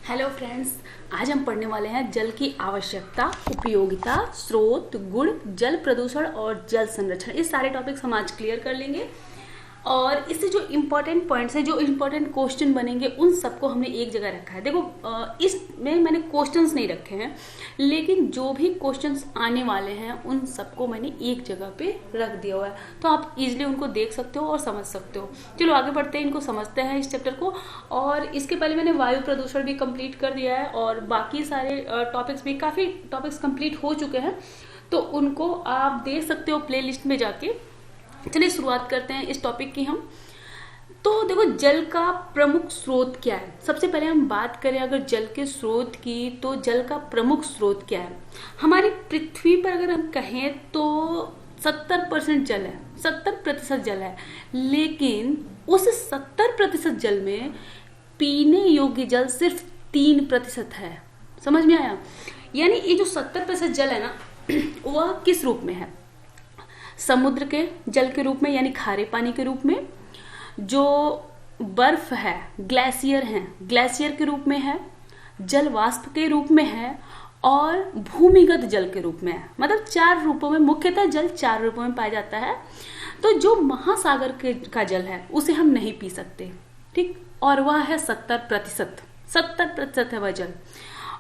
Hello friends, आज हम पढ़ने वाले हैं जल की आवश्यकता, उपयोगिता, स्रोत, गुण, जल प्रदूषण और जल संरक्षण। इस सारे टॉपिक्स हम आज क्लियर कर लेंगे और इससे जो इम्पोर्टेंट पॉइंट्स हैं, जो इम्पोर्टेंट क्वेश्चन बनेंगे, उन सबको हमने एक जगह रखा है। देखो, इसमें मैंने क्वेश्चंस नहीं रखे हैं, लेकिन जो भी क्वेश्चंस आने वाले हैं उन सबको मैंने एक जगह पे रख दिया हुआ है, तो आप इजीली उनको देख सकते हो और समझ सकते हो। चलो आगे बढ़ते हैं, इनको समझते हैं इस चैप्टर को। और इसके पहले मैंने वायु प्रदूषण भी कंप्लीट कर दिया है और बाकी सारे टॉपिक्स भी, काफ़ी टॉपिक्स कंप्लीट हो चुके हैं, तो उनको आप देख सकते हो प्ले लिस्ट में जाके। चलिए शुरुआत करते हैं इस टॉपिक की हम। तो देखो, जल का प्रमुख स्रोत क्या है। सबसे पहले हम बात करें अगर जल के स्रोत की, तो जल का प्रमुख स्रोत क्या है। हमारी पृथ्वी पर अगर हम कहें तो 70% जल है, 70% जल है, लेकिन उस 70% जल में पीने योग्य जल सिर्फ 3% है। समझ में आया? यानी ये जो 70% जल है ना, वह किस रूप में है? समुद्र के जल के रूप में, यानी खारे पानी के रूप में, जो बर्फ है, ग्लेशियर है, ग्लेशियर के रूप में है, जल वाष्प के रूप में है और भूमिगत जल के रूप में है। मतलब 4 रूपों में, मुख्यतः जल 4 रूपों में पाया जाता है। तो जो महासागर का जल है उसे हम नहीं पी सकते, ठीक, और वह है 70%। 70% है वह जल,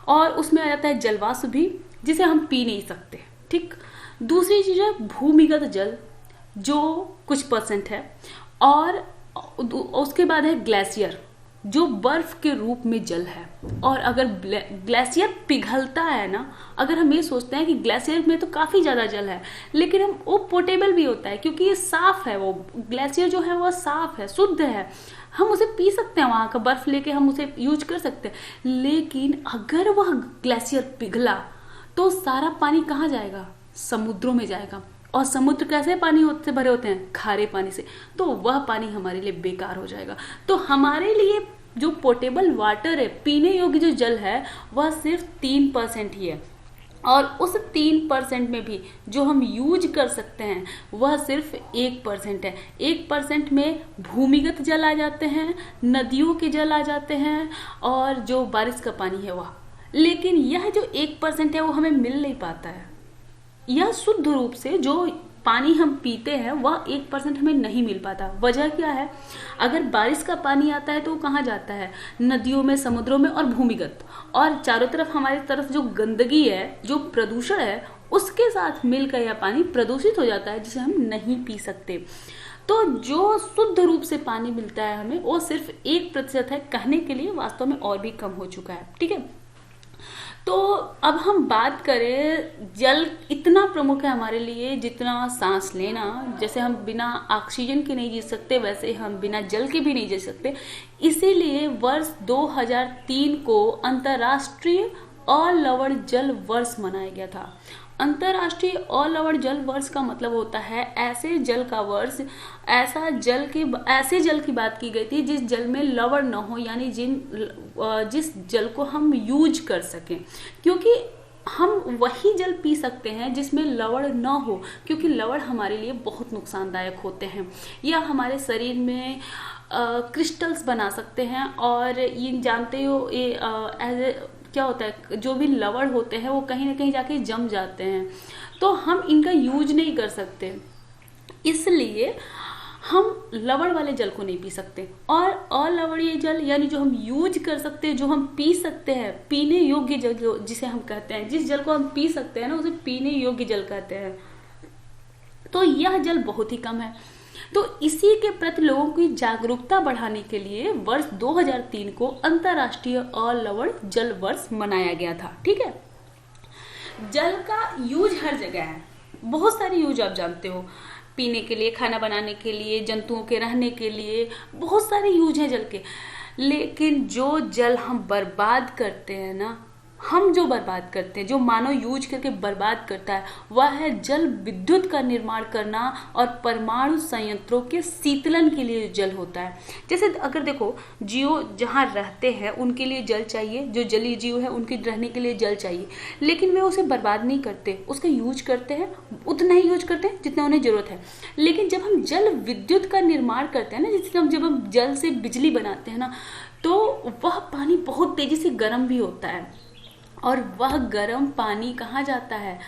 और उसमें आ जाता है जलवाष्प भी, जिसे हम पी नहीं सकते, ठीक। दूसरी चीज है भूमिगत जल, जो कुछ % है, और उसके बाद है ग्लेशियर, जो बर्फ के रूप में जल है। और अगर ग्लेशियर पिघलता है ना, अगर हम ये सोचते हैं कि ग्लेशियर में तो काफी ज्यादा जल है, लेकिन हम वो पोर्टेबल भी होता है, क्योंकि ये साफ है, वो ग्लेशियर जो है वह साफ है, शुद्ध है, हम उसे पी सकते हैं, वहां का बर्फ लेके हम उसे यूज कर सकते हैं। लेकिन अगर वह ग्लेशियर पिघला तो सारा पानी कहाँ जाएगा? समुद्रों में जाएगा, और समुद्र कैसे पानी से भरे होते हैं? खारे पानी से। तो वह पानी हमारे लिए बेकार हो जाएगा। तो हमारे लिए जो पोर्टेबल वाटर है, पीने योग्य जो जल है, वह सिर्फ 3% ही है, और उस 3% में भी जो हम यूज कर सकते हैं वह सिर्फ 1% है। 1% में भूमिगत जल आ जाते हैं, नदियों के जल आ जाते हैं, और जो बारिश का पानी है वह। लेकिन यह जो 1% है वो हमें मिल नहीं पाता है। यह शुद्ध रूप से जो पानी हम पीते हैं वह 1% हमें नहीं मिल पाता। वजह क्या है? अगर बारिश का पानी आता है तो वो कहाँ जाता है? नदियों में, समुद्रों में और भूमिगत, और चारों तरफ हमारी तरफ जो गंदगी है, जो प्रदूषण है, उसके साथ मिलकर यह पानी प्रदूषित हो जाता है, जिसे हम नहीं पी सकते। तो जो शुद्ध रूप से पानी मिलता है हमें, वो सिर्फ 1% है। कहने के लिए वास्तव में और भी कम हो चुका है, ठीक है। तो अब हम बात करें, जल इतना प्रमुख है हमारे लिए, जितना सांस लेना, जैसे हम बिना ऑक्सीजन के नहीं जी सकते, वैसे हम बिना जल के भी नहीं जी सकते। इसीलिए वर्ष 2003 को अंतर्राष्ट्रीय अलवण जल वर्ष मनाया गया था। अंतर्राष्ट्रीय अलवण जल वर्ष का मतलब होता है ऐसे जल का वर्ष, ऐसे जल की बात की गई थी जिस जल में लवण न हो, यानी जिस जल को हम यूज कर सकें, क्योंकि हम वही जल पी सकते हैं जिसमें लवण न हो, क्योंकि लवण हमारे लिए बहुत नुकसानदायक होते हैं। यह हमारे शरीर में क्रिस्टल्स बना सकते हैं, और ये जानते हो, ये क्या होता है, जो भी लवण होते हैं वो कहीं ना कहीं जाके जम जाते हैं, तो हम इनका यूज नहीं कर सकते। इसलिए हम लवण वाले जल को नहीं पी सकते, और अलवणीय जल, यानी जो हम यूज कर सकते हैं, जो हम पी सकते हैं, पीने योग्य जल जिसे हम कहते हैं, जिस जल को हम पी सकते हैं ना, उसे पीने योग्य जल कहते हैं। तो यह जल बहुत ही कम है। तो इसी के प्रति लोगों की जागरूकता बढ़ाने के लिए वर्ष 2003 को अंतर्राष्ट्रीय अलवण जल वर्ष मनाया गया था, ठीक है। जल का यूज हर जगह है, बहुत सारी यूज आप जानते हो, पीने के लिए, खाना बनाने के लिए, जंतुओं के रहने के लिए, बहुत सारे यूज है जल के। लेकिन जो जल हम बर्बाद करते हैं ना, हम जो बर्बाद करते हैं, जो मानव यूज करके बर्बाद करता है, वह है जल विद्युत का निर्माण करना और परमाणु संयंत्रों के शीतलन के लिए जल होता है। जैसे अगर देखो, जीव जहाँ रहते हैं उनके लिए जल चाहिए, जो जलीय जीव है उनके रहने के लिए जल चाहिए, लेकिन वे उसे बर्बाद नहीं करते, उसका यूज करते हैं, उतना ही यूज करते हैं जितना उन्हें जरूरत है। लेकिन जब हम जल विद्युत का निर्माण करते हैं ना, जब हम जल से बिजली बनाते हैं ना, तो वह पानी बहुत तेजी से गर्म भी होता है, और वह गर्म पानी कहाँ जाता है,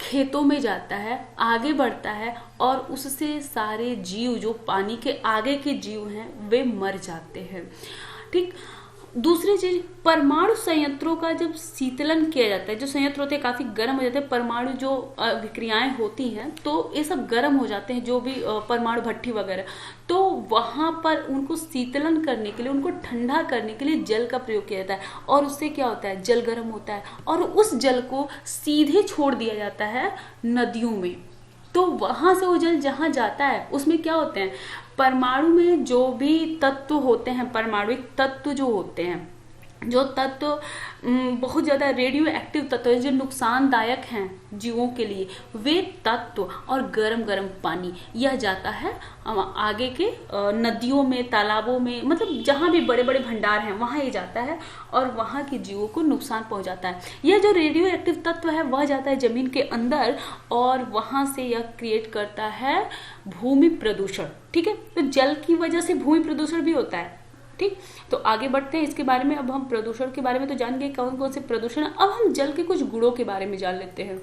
खेतों में जाता है, आगे बढ़ता है, और उससे सारे जीव जो पानी के आगे के जीव हैं वे मर जाते हैं। ठीक। दूसरी चीज, परमाणु संयंत्रों का जब शीतलन किया जाता है, जो संयंत्र होते हैं काफी गर्म हो जाते हैं, परमाणु जो विक्रियाएं होती हैं तो ये सब गर्म हो जाते हैं, जो भी परमाणु भट्टी वगैरह, तो वहां पर उनको शीतलन करने के लिए, उनको ठंडा करने के लिए जल का प्रयोग किया जाता है, और उससे क्या होता है, जल गर्म होता है, और उस जल को सीधे छोड़ दिया जाता है नदियों में। तो वहां से वो जल जहां जाता है उसमें क्या होते हैं, परमाणु में जो भी तत्व होते हैं, परमाणुिक तत्व जो होते हैं, जो तत्व बहुत ज्यादा रेडियो एक्टिव तत्व है, जो नुकसानदायक हैं जीवों के लिए, वे तत्व और गरम गरम पानी यह जाता है आगे के नदियों में, तालाबों में, मतलब जहां भी बड़े बड़े भंडार हैं वहां ये जाता है, और वहां के जीवों को नुकसान पहुंचाता है। यह जो रेडियो एक्टिव तत्व है वह जाता है जमीन के अंदर, और वहां से यह क्रिएट करता है भूमि प्रदूषण। ठीक है, तो जल की वजह से भूमि प्रदूषण भी होता है। ठीक, तो आगे बढ़ते हैं इसके बारे में। अब हम प्रदूषण के बारे में तो जान गए कौन कौन से प्रदूषण है, अब हम जल के कुछ गुणों के बारे में जान लेते हैं।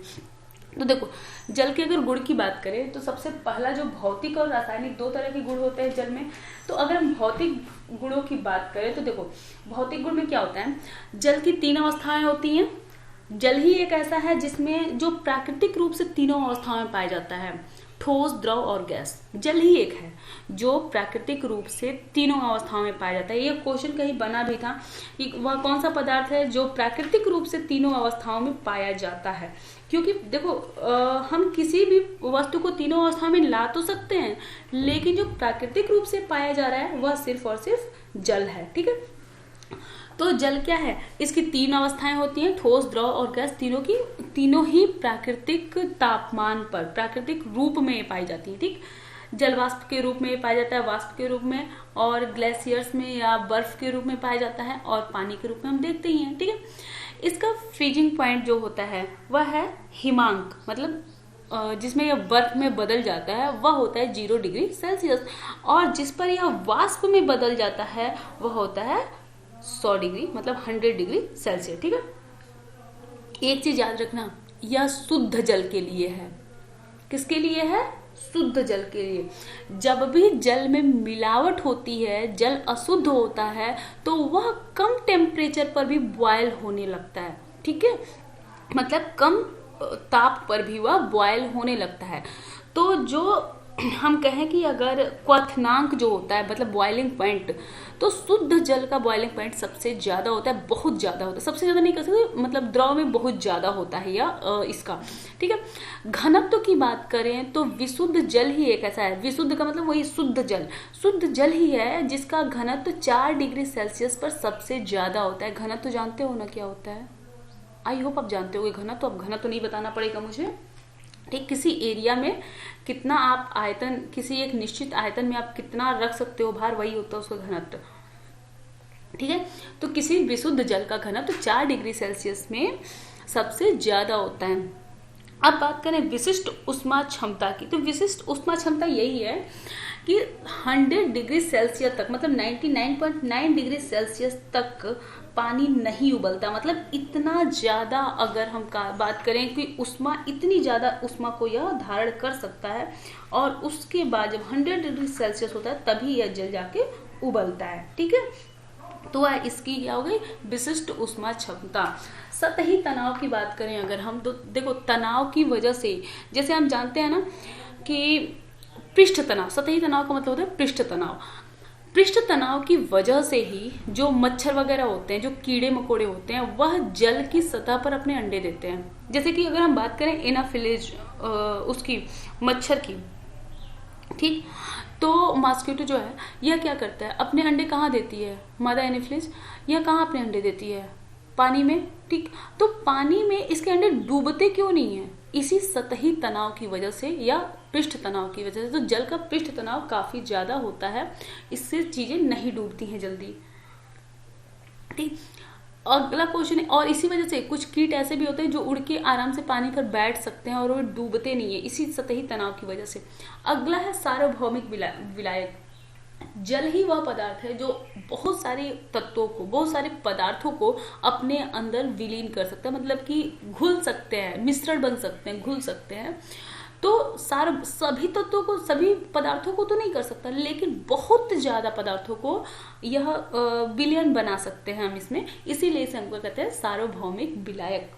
तो देखो, जल के अगर गुण की बात करें तो सबसे पहला जो भौतिक और रासायनिक दो तरह के गुण होते हैं जल में। तो अगर हम भौतिक गुणों की बात करें तो देखो, भौतिक गुण में क्या होता है, जल की 3 अवस्थाएं होती हैं। जल ही एक ऐसा है जिसमें जो प्राकृतिक रूप से तीनों अवस्थाओं में पाया जाता है, ठोस, द्रव और गैस। जल ही एक है जो प्राकृतिक रूप से तीनों अवस्थाओं में पाया जाता है। ये क्वेश्चन कहीं बना भी था कि वह कौन सा पदार्थ है जो प्राकृतिक रूप से तीनों अवस्थाओं में पाया जाता है। क्योंकि देखो, हम किसी भी वस्तु को तीनों अवस्थाओं में ला तो सकते हैं, लेकिन जो प्राकृतिक रूप से पाया जा रहा है वह सिर्फ और सिर्फ जल है। ठीक है, तो जल क्या है, इसकी 3 अवस्थाएं होती हैं, ठोस, द्रव और गैस। तीनों ही प्राकृतिक तापमान पर, प्राकृतिक रूप में पाई जाती है। ठीक, जल वाष्प के रूप में पाया जाता है, वाष्प के रूप में, और ग्लेशियर्स में या बर्फ के रूप में पाया जाता है, और पानी के रूप में हम देखते ही हैं। ठीक है, इसका फ्रीजिंग पॉइंट जो होता है वह है हिमांक, मतलब जिसमें यह बर्फ में बदल जाता है वह होता है 0 डिग्री सेल्सियस, और जिस पर यह वाष्प में बदल जाता है वह होता है 100 डिग्री, मतलब 100 डिग्री सेल्सियस। ठीक है, एक चीज याद रखना, यह शुद्ध जल के लिए है। किसके लिए है, शुद्ध जल के लिए। जब भी जल में मिलावट होती है, जल अशुद्ध होता है, तो वह कम टेम्परेचर पर भी बॉयल होने लगता है। ठीक है, मतलब कम ताप पर भी वह बॉयल होने लगता है। तो जो हम कहें कि अगर क्वथनांक जो होता है, मतलब बॉइलिंग पॉइंट, तो शुद्ध जल का बॉइलिंग पॉइंट सबसे ज्यादा होता है, बहुत ज्यादा होता है। सबसे ज्यादा नहीं कह सकते, मतलब द्रव में बहुत ज्यादा होता है या इसका। ठीक है, घनत्व की बात करें तो विशुद्ध जल ही एक ऐसा है, विशुद्ध का मतलब वही शुद्ध जल, शुद्ध जल ही है जिसका घनत्व 4 डिग्री सेल्सियस पर सबसे ज्यादा होता है। घनत्व जानते हो ना क्या होता है, आई होप आप जानते हो घनत्व। अब घनत्व नहीं बताना पड़ेगा मुझे। ठीक, किसी एरिया में कितना आप आयतन, किसी एक निश्चित आयतन में आप कितना रख सकते हो भार, वही होता है उसका घनत्व। ठीक है, तो किसी विशुद्ध जल का घनत्व 4 डिग्री सेल्सियस में सबसे ज्यादा होता है। अब बात करें विशिष्ट उष्मा क्षमता की, तो विशिष्ट उष्मा क्षमता यही है कि 100 डिग्री सेल्सियस तक, मतलब 99.9 डिग्री सेल्सियस तक पानी नहीं उबलता। मतलब इतना ज्यादा अगर हम बात करें कि उष्मा, इतनी ज्यादा उष्मा को यह धारण कर सकता है, और उसके बाद जब 100 डिग्री सेल्सियस होता है तभी यह जल जाके उबलता है। ठीक है, तो इसकी क्या हो गई, विशिष्ट उष्मा क्षमता। सतही तनाव की बात करें अगर हम, तो देखो तनाव की वजह से, जैसे हम जानते हैं ना कि पृष्ठ तनाव, सतही तनाव का मतलब होता है पृष्ठ तनाव। पृष्ठ तनाव की वजह से ही जो मच्छर वगैरह होते हैं, जो कीड़े मकोड़े होते हैं, वह जल की सतह पर अपने अंडे देते हैं। जैसे कि अगर हम बात करें एनाफिलिज, उसकी मच्छर की, ठीक, तो मॉस्किटो जो है यह क्या करता है, अपने अंडे कहाँ देती है, मादा एनाफिलिज, यह कहाँ अपने अंडे देती है, पानी में। ठीक, तो पानी में इसके अंडे डूबते क्यों नहीं है, इसी सतही तनाव की वजह से या पृष्ठ तनाव की वजह से। तो जल का पृष्ठ तनाव काफी ज्यादा होता है, इससे चीजें नहीं डूबती हैं जल्दी। ठीक, अगला क्वेश्चन है, और इसी वजह से कुछ कीट ऐसे भी होते हैं जो उड़ के आराम से पानी पर बैठ सकते हैं और वो डूबते नहीं है, इसी सतही तनाव की वजह से। अगला है सार्वभौमिक विलायक। जल ही वह पदार्थ है जो बहुत सारे तत्वों को, बहुत सारे पदार्थों को अपने अंदर विलीन कर सकता है, मतलब कि घुल सकते हैं, मिश्रण बन सकते हैं, घुल सकते हैं। तो सभी तत्वों को, सभी पदार्थों को तो नहीं कर सकता, लेकिन बहुत ज्यादा पदार्थों को यह विलयन बना सकते हैं हम इसमें, इसीलिए इसे हमको कहते हैं सार्वभौमिक विलायक।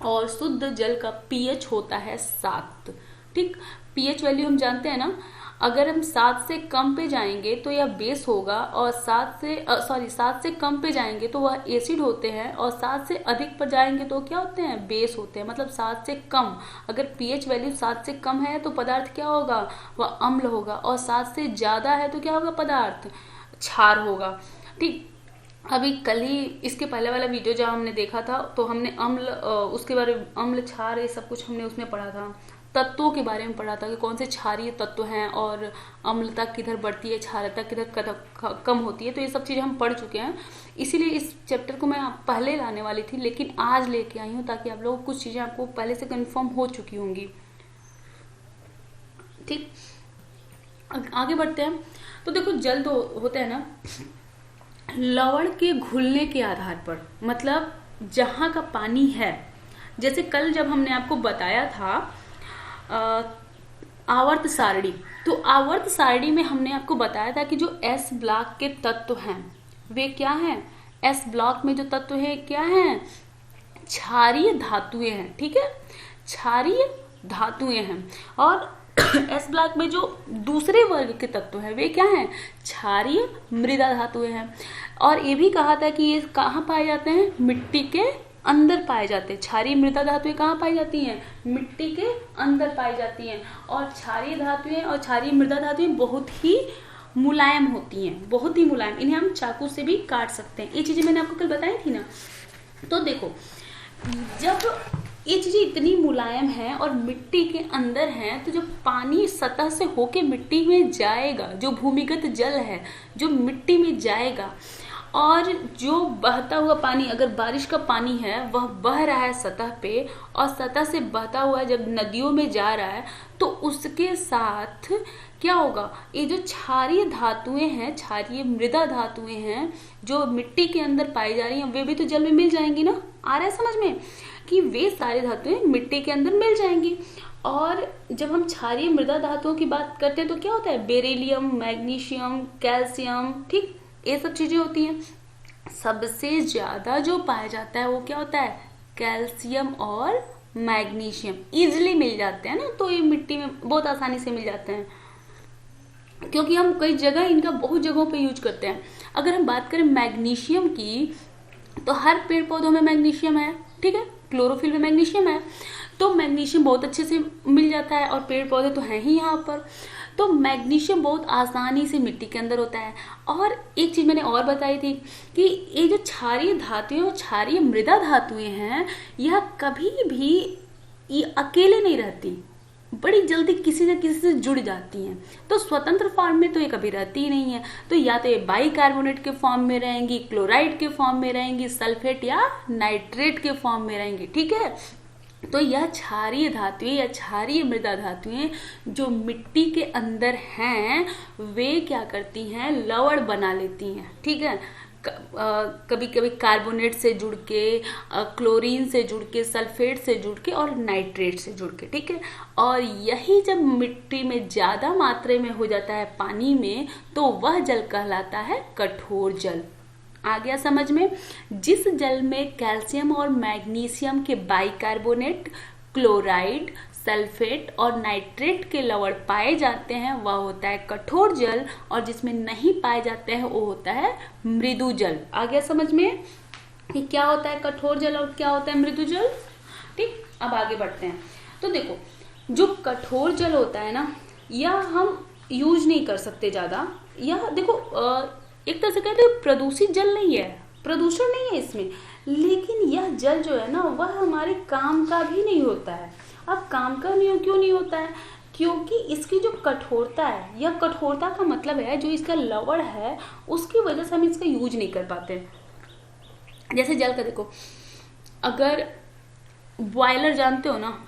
और शुद्ध जल का पीएच होता है 7। ठीक, पीएच वैल्यू हम जानते हैं ना, अगर हम 7 से कम पे जाएंगे तो यह बेस होगा, और 7 से कम पे जाएंगे तो वह एसिड होते हैं, और 7 से अधिक पर जाएंगे तो क्या होते हैं, बेस होते हैं। मतलब 7 से कम, अगर पीएच वैल्यू 7 से कम है तो पदार्थ क्या होगा, वह अम्ल होगा, और 7 से ज्यादा है तो क्या होगा, पदार्थ क्षार होगा। ठीक, अभी कल ही इसके पहले वाला वीडियो जहाँ हमने देखा था तो हमने अम्ल, उसके बारे में अम्ल, क्षार, ये सब कुछ हमने उसमें पढ़ा था, तत्वों के बारे में पढ़ा था कि कौन से क्षारीय तत्व हैं और अम्लता किधर बढ़ती है, क्षारता किधर कम होती है। तो ये सब चीजें हम पढ़ चुके हैं, इसीलिए इस चैप्टर को मैं पहले लाने वाली थी, लेकिन आज लेके आई हूँ ताकि आप लोगों को कुछ चीजें आपको पहले से कंफर्म हो चुकी होंगी। ठीक, आगे बढ़ते हैं। तो देखो, जल तो होता है ना लवण के घुलने के आधार पर, मतलब जहां का पानी है, जैसे कल जब हमने आपको बताया था आवर्त सारणी, तो आवर्त सारणी में हमने आपको बताया था कि जो एस ब्लॉक के तत्व हैं वे क्या हैं, एस ब्लॉक में जो तत्व है क्या हैं, क्षारीय धातुएं हैं। ठीक है, क्षारीय धातुएं हैं। और एस ब्लॉक में जो दूसरे वर्ग के तत्व हैं वे क्या हैं, क्षारीय मृदा धातुएं हैं। और ये भी कहा था कि ये कहाँ पाए जाते हैं, मिट्टी के अंदर पाए जाते हैं। क्षारीय मृदा धातुएं कहाँ पाई जाती हैं, मिट्टी के अंदर पाई जाती हैं। और क्षारीय धातुएं और क्षारीय मृदा धातुएं बहुत ही मुलायम होती हैं, बहुत ही मुलायम, इन्हें हम चाकू से भी काट सकते हैं। ये चीजें मैंने आपको कल बताई थी ना। तो देखो, जब ये चीजें इतनी मुलायम है और मिट्टी के अंदर है, तो जब पानी सतह से होके मिट्टी में जाएगा, जो भूमिगत जल है जो मिट्टी में जाएगा, और जो बहता हुआ पानी, अगर बारिश का पानी है वह बह रहा है सतह पे, और सतह से बहता हुआ जब नदियों में जा रहा है, तो उसके साथ क्या होगा, ये जो क्षारीय धातुएं हैं, क्षारीय मृदा धातुएं हैं जो मिट्टी के अंदर पाई जा रही हैं, वे भी तो जल में मिल जाएंगी ना। आ रहा है समझ में कि वे सारी धातुएं मिट्टी के अंदर मिल जाएंगी। और जब हम क्षारीय मृदा धातुओं की बात करते हैं तो क्या होता है, बेरिलियम, मैग्नीशियम, कैल्शियम, ठीक, ये सब चीजें होती हैं। सबसे ज्यादा जो पाया जाता है वो क्या होता है, कैल्शियम और मैग्नीशियम इजिली मिल जाते हैं ना, तो ये मिट्टी में बहुत आसानी से मिल जाते हैं, क्योंकि हम कई जगह इनका बहुत जगहों पे यूज करते हैं। अगर हम बात करें मैग्नीशियम की, तो हर पेड़ पौधों में मैग्नीशियम है, ठीक है, क्लोरोफिल में मैग्नीशियम है, तो मैग्नीशियम बहुत अच्छे से मिल जाता है, और पेड़ पौधे तो हैं ही यहाँ पर, तो मैग्नीशियम बहुत आसानी से मिट्टी के अंदर होता है। और एक चीज मैंने और बताई थी कि ये जो क्षारीय धातुएं और क्षारीय मृदा धातुएं हैं, यह कभी भी ये अकेले नहीं रहती, बड़ी जल्दी किसी न किसी से जुड़ जाती हैं। तो स्वतंत्र फॉर्म में तो ये कभी रहती ही नहीं है, तो या तो ये बाइकार्बोनेट के फॉर्म में रहेंगी, क्लोराइड के फॉर्म में रहेंगी, सल्फेट या नाइट्रेट के फॉर्म में रहेंगी। ठीक है, तो यह क्षारीय धातुएं या क्षारीय मृदा धातुएं जो मिट्टी के अंदर हैं, वे क्या करती हैं, लवण बना लेती हैं। ठीक है, कभी कभी कार्बोनेट से जुड़ के, क्लोरीन से जुड़ के, सल्फेट से जुड़ के, और नाइट्रेट से जुड़ के। ठीक है, और यही जब मिट्टी में ज्यादा मात्रा में हो जाता है पानी में, तो वह जल कहलाता है कठोर जल। आ गया समझ में। जिस जल में कैल्शियम और मैग्नीशियम के बाइकार्बोनेट, क्लोराइड, सल्फेट और नाइट्रेट के लवण पाए जाते हैं वह होता है कठोर जल, और जिसमें नहीं पाए जाते हैं वो होता है मृदु जल। आ गया समझ में कि क्या होता है कठोर जल और क्या होता है मृदु जल। ठीक, अब आगे बढ़ते हैं। तो देखो, जो कठोर जल होता है ना, यह हम यूज नहीं कर सकते ज्यादा। यह देखो, एक तरह से कहते हैं प्रदूषित जल नहीं है, प्रदूषण नहीं है इसमें, लेकिन यह जल जो है ना, वह हमारे काम का भी नहीं होता है। अब काम का नहीं, क्यों नहीं होता है, क्योंकि इसकी जो कठोरता है, यह कठोरता का मतलब है जो इसका लवण है उसकी वजह से हम इसका यूज नहीं कर पाते। जैसे जल का देखो, अगर बॉयलर जानते हो ना,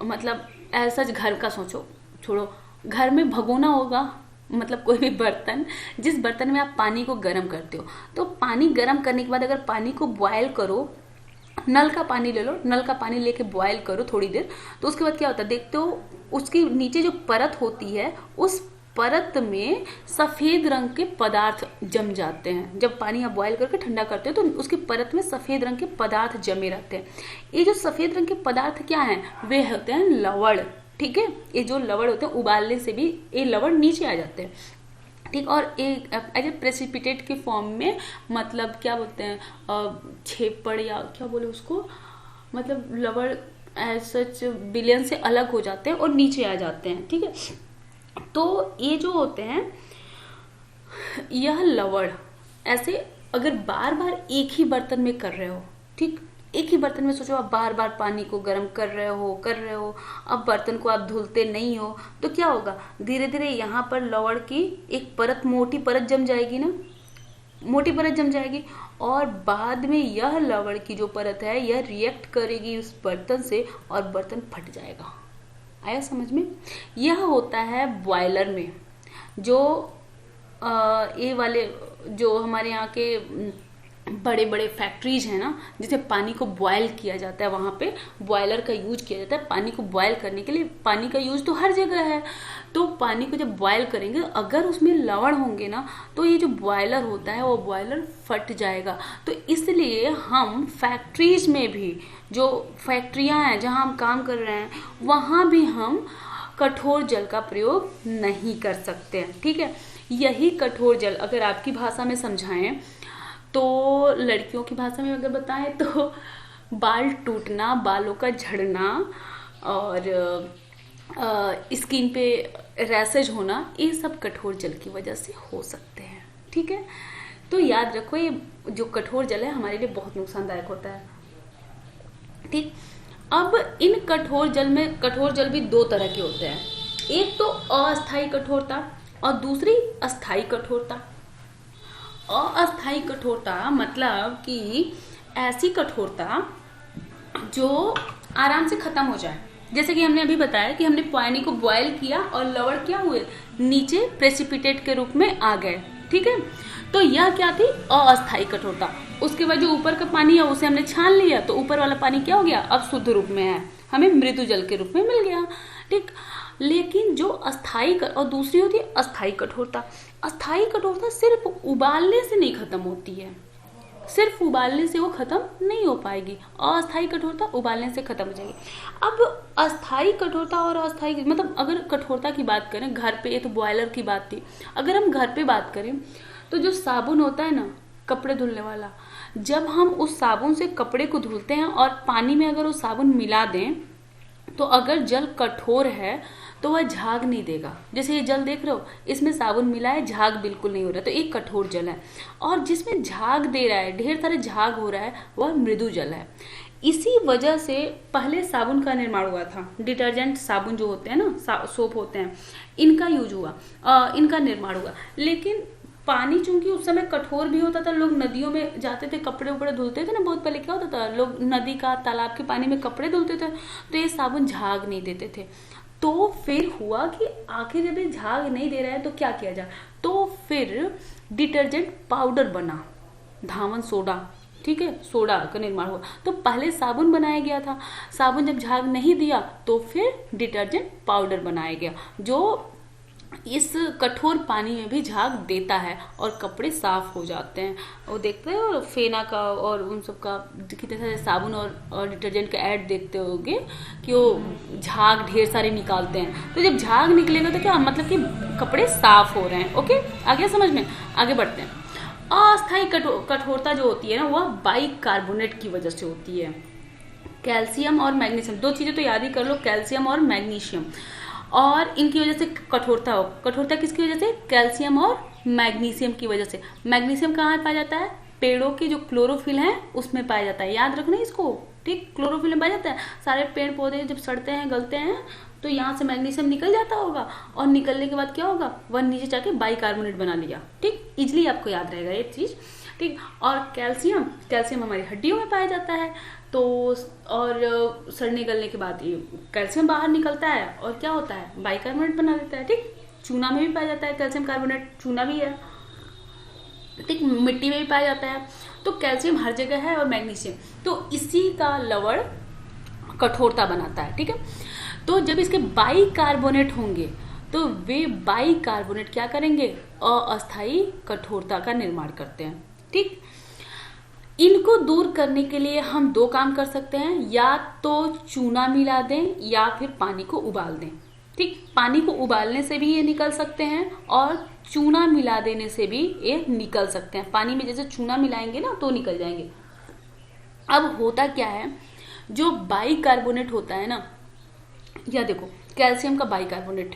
मतलब ऐसा घर का सोचो, छोड़ो, घर में भगोना होगा, मतलब कोई भी बर्तन, जिस बर्तन में आप पानी को गर्म करते हो, तो पानी गर्म करने के बाद अगर पानी को बॉयल करो, नल का पानी ले लो, नल का पानी लेके बॉयल करो थोड़ी देर, तो उसके बाद क्या होता है देखते हो, उसके नीचे जो परत होती है उस परत में सफेद रंग के पदार्थ जम जाते हैं। जब पानी आप बॉयल करके ठंडा करते हो तो उसकी परत में सफेद रंग के पदार्थ जमे रहते हैं। ये जो सफेद रंग के पदार्थ क्या हैं, वे होते हैं लवण। ठीक है, ये जो लवण होते हैं उबालने से भी ये लवण नीचे आ जाते हैं। ठीक, और एक एज ए प्रेसिपिटेट के फॉर्म में, मतलब क्या बोलते हैं, छेपड़ या क्या बोले उसको, मतलब लवण एज सच विलयन से अलग हो जाते हैं और नीचे आ जाते हैं। ठीक है, तो ये जो होते हैं, यह लवण ऐसे अगर बार बार एक ही बर्तन में कर रहे हो, ठीक, एक ही बर्तन में सोचो आप बार बार पानी को गर्म कर रहे हो, अब बर्तन को आप धुलते नहीं हो, तो क्या होगा, धीरे धीरे यहाँ पर लवण की एक परत, मोटी परत जम जाएगी ना, मोटी परत जम जाएगी, और बाद में यह लवण की जो परत है यह रिएक्ट करेगी उस बर्तन से और बर्तन फट जाएगा। आया समझ में? यह होता है बॉयलर में, जो ये वाले जो हमारे यहाँ के बड़े बड़े फैक्ट्रीज हैं ना, जिसे पानी को बॉयल किया जाता है, वहाँ पे बॉयलर का यूज किया जाता है पानी को बॉयल करने के लिए। पानी का यूज तो हर जगह है, तो पानी को जब बॉयल करेंगे अगर उसमें लवण होंगे ना, तो ये जो बॉयलर होता है वो बॉयलर फट जाएगा। तो इसलिए हम फैक्ट्रीज में भी, जो फैक्ट्रियाँ हैं जहाँ हम काम कर रहे हैं, वहाँ भी हम कठोर जल का प्रयोग नहीं कर सकते हैं। ठीक है, यही कठोर जल अगर आपकी भाषा में समझाएं, तो लड़कियों की भाषा में अगर बताएं तो बाल टूटना, बालों का झड़ना और स्किन पे रैशेज होना, ये सब कठोर जल की वजह से हो सकते हैं। ठीक है, तो याद रखो ये जो कठोर जल है हमारे लिए बहुत नुकसानदायक होता है। ठीक, अब इन कठोर जल में, कठोर जल भी दो तरह के होते हैं, एक तो अस्थायी कठोरता और दूसरी अस्थायी कठोरता। अस्थायी कठोरता मतलब कि ऐसी कठोरता जो आराम से खत्म हो जाए, जैसे कि हमने अभी बताया कि हमने पानी को बॉयल किया और लवण क्या हुए, नीचे प्रेसिपिटेट के रूप में आ गए। ठीक है, तो यह क्या थी, अस्थायी कठोरता। उसके बाद जो ऊपर का पानी है उसे हमने छान लिया, तो ऊपर वाला पानी क्या हो गया, अब शुद्ध रूप में है, हमें मृदु जल के रूप में मिल गया। ठीक, लेकिन जो अस्थायी और दूसरी होती है अस्थायी कठोरता। अस्थायी कठोरता सिर्फ उबालने से नहीं खत्म होती है, सिर्फ उबालने से वो खत्म नहीं हो पाएगी। अस्थायी कठोरता उबालने से खत्म हो जाएगी। अब अस्थायी कठोरता और अस्थायी, मतलब अगर कठोरता की बात करें घर पे, ये तो बॉयलर की बात थी, अगर हम घर पे बात करें तो जो साबुन होता है ना, कपड़े धुलने वाला, जब हम उस साबुन से कपड़े को धुलते हैं और पानी में अगर वो साबुन मिला दें, तो अगर जल कठोर है तो वह झाग नहीं देगा। जैसे ये जल देख रहे हो, इसमें साबुन मिला है, झाग बिल्कुल नहीं हो रहा है, तो एक कठोर जल है। और जिसमें झाग दे रहा है, ढेर सारे झाग हो रहा है, वह मृदु जल है। इसी वजह से पहले साबुन का निर्माण हुआ था, डिटर्जेंट साबुन जो होते हैं ना, सोप होते हैं, इनका यूज हुआ, इनका निर्माण हुआ। लेकिन पानी चूंकि उस समय कठोर भी होता था, लोग नदियों में जाते थे, कपड़े उपड़े धुलते थे ना, बहुत पहले क्या होता था, लोग नदी का, तालाब के पानी में कपड़े धुलते थे, तो ये साबुन झाग नहीं देते थे। तो फिर हुआ कि आखिर जब ये झाग नहीं दे रहा है तो क्या किया जाए, तो फिर डिटर्जेंट पाउडर बना, धावन सोडा। ठीक है, सोडा का निर्माण हुआ। तो पहले साबुन बनाया गया था, साबुन जब झाग नहीं दिया तो फिर डिटर्जेंट पाउडर बनाया गया, जो इस कठोर पानी में भी झाग देता है और कपड़े साफ हो जाते हैं। वो देखते हो फेना का और उन सब का कितने सारे साबुन और डिटर्जेंट का ऐड देखते होगे कि वो झाग ढेर सारे निकालते हैं। तो जब झाग निकलेगा तो क्या मतलब कि कपड़े साफ हो रहे हैं। ओके, आगे समझ में, आगे बढ़ते हैं। अस्थायी कठोरता जो होती है ना, वह बाइकार्बोनेट की वजह से होती है। कैल्शियम और मैग्नीशियम, दो चीजें तो याद ही कर लो, कैल्शियम और मैग्नीशियम, और इनकी वजह से कठोरता हो। कठोरता किसकी वजह से, कैल्शियम और मैग्नीशियम की वजह से। मैग्नीशियम कहाँ पाया जाता है, पेड़ों के जो क्लोरोफिल है उसमें पाया जाता है, याद रखना इसको। ठीक, क्लोरोफिल में पाया जाता है। सारे पेड़ पौधे जब सड़ते हैं, गलते हैं, तो यहाँ से मैग्नीशियम निकल जाता होगा, और निकलने के बाद क्या होगा, वह नीचे जाके बाइकार्बोनेट बना लिया। ठीक, इजिली आपको याद रहेगा ये चीज। ठीक, और कैल्शियम, कैल्शियम हमारी हड्डियों में पाया जाता है, तो और सड़ने गलने के बाद ये कैल्शियम बाहर निकलता है और क्या होता है, बाइकार्बोनेट बना देता है। ठीक, चूना में भी पाया जाता है कैल्शियम कार्बोनेट, चूना भी है, ठीक, मिट्टी में भी पाया जाता है। तो कैल्शियम हर जगह है और मैग्नीशियम, तो इसी का लवण कठोरता बनाता है, ठीक है। तो जब इसके बाइकार्बोनेट होंगे तो वे बाइकार्बोनेट क्या करेंगे, अस्थायी कठोरता का निर्माण करते हैं, ठीक। इनको दूर करने के लिए हम दो काम कर सकते हैं, या तो चूना मिला दें या फिर पानी को उबाल दें, ठीक। पानी को उबालने से भी ये निकल सकते हैं और चूना मिला देने से भी ये निकल सकते हैं। पानी में जैसे चूना मिलाएंगे ना तो निकल जाएंगे। अब होता क्या है, जो बाइकार्बोनेट होता है ना, या देखो कैल्शियम का बाइकार्बोनेट,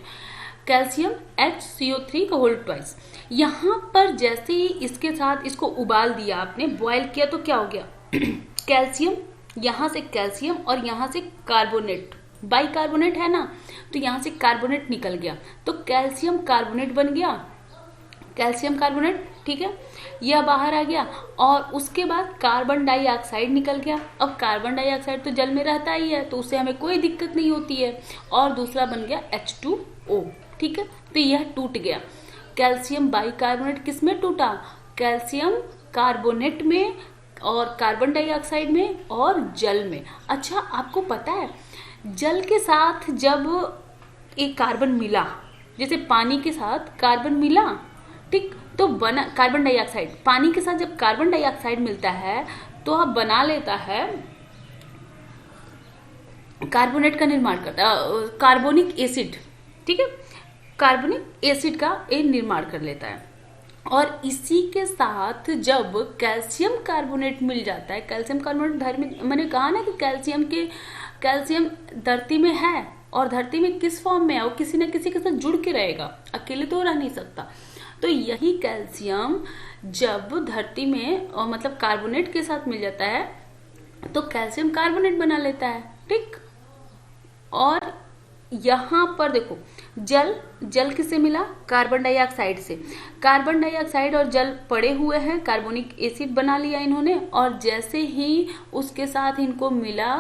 कैल्शियम HCO3 का होल ट्वाइस, यहाँ पर जैसे ही इसके साथ इसको उबाल दिया आपने, बॉयल किया, तो क्या हो गया कैल्शियम, यहाँ से कैल्शियम और यहाँ से कार्बोनेट, बाइकार्बोनेट है ना, तो यहाँ से कार्बोनेट निकल गया, तो कैल्शियम कार्बोनेट बन गया, कैल्शियम कार्बोनेट, ठीक है, यह बाहर आ गया। और उसके बाद कार्बन डाइऑक्साइड निकल गया। अब कार्बन डाइऑक्साइड तो जल में रहता ही है, तो उससे हमें कोई दिक्कत नहीं होती है। और दूसरा बन गया H2O, ठीक है, तो यह टूट गया। कैल्शियम बाइकार्बोनेट किस में टूटा, कैल्शियम कार्बोनेट में और कार्बन डाइऑक्साइड में और जल में। अच्छा, आपको पता है जल के साथ जब एक कार्बन मिला, जैसे पानी के साथ कार्बन मिला, ठीक, तो बना कार्बन डाइऑक्साइड, पानी के साथ जब कार्बन डाइऑक्साइड मिलता है तो अब बना लेता है, कार्बोनेट का निर्माण करता है, कार्बोनिक एसिड, ठीक है, कार्बोनिक एसिड का ये निर्माण कर लेता है। और इसी के साथ जब कैल्शियम कार्बोनेट मिल जाता है, कैल्शियम कार्बोनेट धरती, मैंने कहा ना कि कैल्शियम धरती में है, और धरती में किस फॉर्म में है, वो किसी न किसी के साथ जुड़ के रहेगा, अकेले तो रह नहीं सकता। तो यही कैल्शियम जब धरती में मतलब कार्बोनेट के साथ मिल जाता है तो कैल्शियम कार्बोनेट बना लेता है, ठीक। और यहाँ पर देखो जल किससे मिला, कार्बन डाइऑक्साइड से। कार्बन डाइऑक्साइड और जल पड़े हुए हैं, कार्बोनिक एसिड बना लिया इन्होंने, और जैसे ही उसके साथ इनको मिला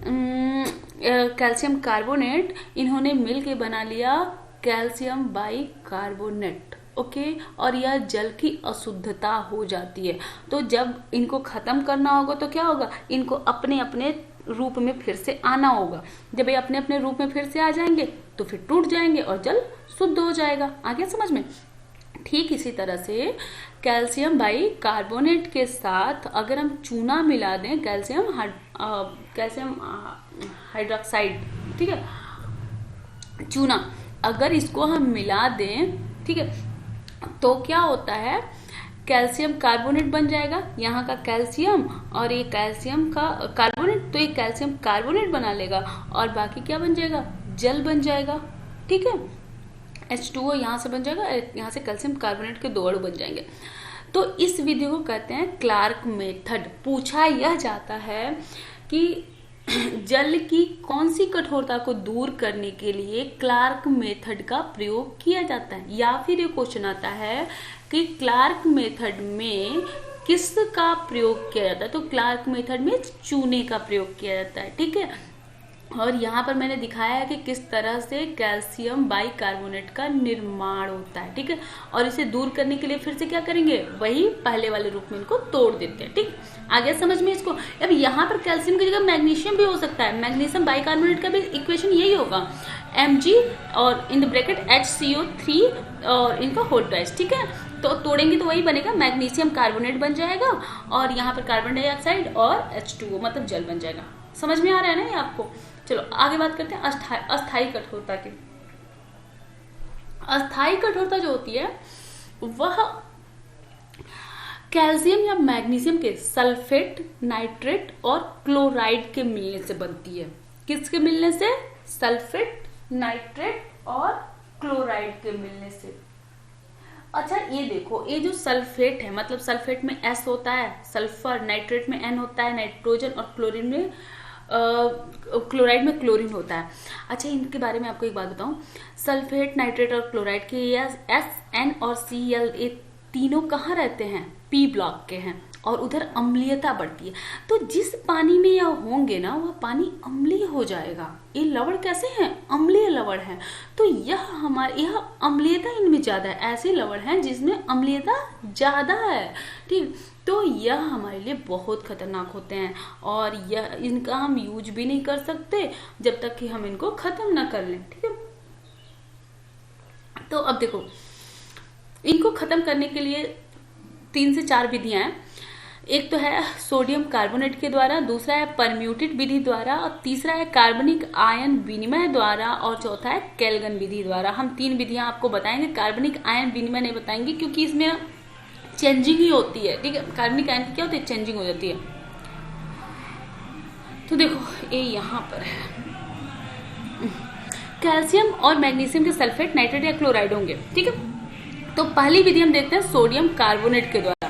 कैल्शियम कार्बोनेट, इन्होंने मिल के बना लिया कैल्शियम बाइकार्बोनेट, ओके। और यह जल की अशुद्धता हो जाती है। तो जब इनको खत्म करना होगा तो क्या होगा, इनको अपने अपने रूप में फिर से आना होगा। जब ये अपने अपने रूप में फिर से आ जाएंगे तो फिर टूट जाएंगे और जल शुद्ध हो जाएगा। आ गया समझ में। ठीक इसी तरह से कैल्शियम बाइकार्बोनेट के साथ अगर हम चूना मिला दें, कैल्शियम हाइड्रोक्साइड, ठीक है, चूना अगर इसको हम मिला दें, ठीक है, तो क्या होता है, कैल्शियम कार्बोनेट बन जाएगा, यहाँ का कैल्शियम और ये कैल्शियम का कार्बोनेट, तो ये कैल्शियम कार्बोनेट बना लेगा और बाकी क्या बन जाएगा, जल बन जाएगा, ठीक है। H2O यहाँ से बन जाएगा, यहाँ से कैल्शियम कार्बोनेट के दो अणु बन जाएंगे। तो इस विधि को कहते हैं क्लार्क मेथड। पूछा यह जाता है कि जल की कौन सी कठोरता को दूर करने के लिए क्लार्क मेथड का प्रयोग किया जाता है, या फिर ये क्वेश्चन आता है कि क्लार्क मेथड में किस का प्रयोग किया जाता है। तो क्लार्क मेथड में चूने का प्रयोग किया जाता है, ठीक है। और यहाँ पर मैंने दिखाया है कि किस तरह से कैल्शियम बाइकार्बोनेट का निर्माण होता है, ठीक है। और इसे दूर करने के लिए फिर से क्या करेंगे, वही पहले वाले रूप में इनको तोड़ देते हैं, ठीक। आगे समझ में इसको। अब यहाँ पर कैल्शियम की जगह मैग्नीशियम भी हो सकता है। मैग्नीशियम बाइकार्बोनेट का भी इक्वेशन यही होगा, Mg और इन द ब्रैकेट HCO3 और इनका होल ट्वाइस, ठीक है। तो तोड़ेंगे तो वही बनेगा, मैग्नीशियम कार्बोनेट बन जाएगा और यहाँ पर कार्बन डाइऑक्साइड और H2O मतलब जल बन जाएगा। समझ में आ रहा है ना ये आपको। चलो आगे बात करते हैं अस्थायी कठोरता की। अस्थायी कठोरता जो होती है वह कैल्शियम या मैग्नीशियम के सल्फेट, नाइट्रेट और क्लोराइड के मिलने से बनती है। किसके मिलने से, सल्फेट, नाइट्रेट और क्लोराइड के मिलने से। अच्छा ये देखो, ये जो सल्फेट है मतलब सल्फेट में S होता है, सल्फर, नाइट्रेट में N होता है, नाइट्रोजन, और क्लोरीन में क्लोराइड में क्लोरीन होता है। अच्छा इनके बारे में आपको एक बात बताऊं, सल्फेट, नाइट्रेट और क्लोराइड के S, N और Cl ये तीनों कहाँ रहते हैं, P ब्लॉक के हैं। और उधर अम्लीयता बढ़ती है। तो जिस पानी में यह होंगे ना वह पानी अम्लीय हो जाएगा। ये लवण कैसे हैं? अम्लीय लवण हैं। तो यह अम्लीयता इनमें ज्यादा है। ऐसे लवण हैं जिसमें अम्लीयता ज्यादा है, ठीक। तो यह हमारे लिए बहुत खतरनाक होते हैं और यह इनका हम यूज भी नहीं कर सकते जब तक कि हम इनको खत्म ना कर लें, ठीक है। तो अब देखो, इनको खत्म करने के लिए 3 से 4 विधियां हैं। एक तो है सोडियम कार्बोनेट के द्वारा, दूसरा है परम्यूटेड विधि द्वारा, और तीसरा है कार्बनिक आयन विनिमय द्वारा, और चौथा है केल्गन विधि द्वारा। हम 3 विधियां आपको बताएंगे। कार्बनिक आयन विनिमय नहीं बताएंगे क्योंकि इसमें चेंजिंग ही होती है, ठीक है। कार्बनिक आयन की क्या होती है? चेंजिंग हो जाती है। तो देखो ये यहाँ पर है, कैल्शियम और मैग्नीशियम के सल्फेट, नाइट्रेट या क्लोराइड होंगे, ठीक है। तो पहली विधि हम देखते हैं सोडियम कार्बोनेट के द्वारा।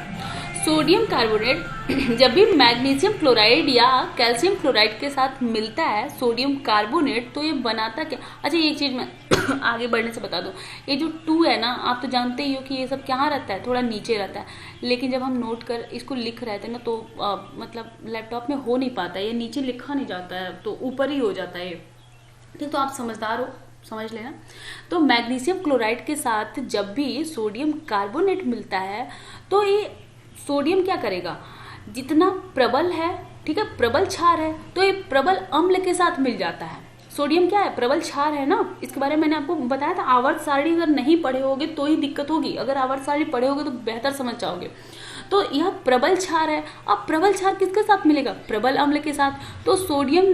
सोडियम कार्बोनेट जब भी मैग्नीशियम क्लोराइड या कैल्शियम क्लोराइड के साथ मिलता है सोडियम कार्बोनेट, तो ये बनाता क्या? अच्छा, एक चीज मैं आगे बढ़ने से बता दूं, ये जो 2 है ना, आप तो जानते ही हो कि ये सब कहाँ रहता है, थोड़ा नीचे रहता है। लेकिन जब हम नोट कर इसको लिख रहे थे ना, तो मतलब लैपटॉप में हो नहीं पाता है, ये नीचे लिखा नहीं जाता है, तो ऊपर ही हो जाता है ये, ठीक। तो आप समझदार हो, समझ लेना। तो मैग्नीशियम क्लोराइड के साथ जब भी सोडियम कार्बोनेट मिलता है, तो ये सोडियम क्या करेगा? जितना प्रबल है, ठीक है, प्रबल क्षार है, तो ये प्रबल अम्ल के साथ मिल जाता है। सोडियम क्या है? प्रबल क्षार है ना। इसके बारे में मैंने आपको बताया था। आवर्त सारणी अगर नहीं पढ़े होगे तो ही दिक्कत होगी, अगर आवर्त सारणी पढ़े होगे तो बेहतर समझ जाओगे। तो यह प्रबल क्षार है। अब प्रबल क्षार किसके साथ मिलेगा? प्रबल अम्ल के साथ। तो सोडियम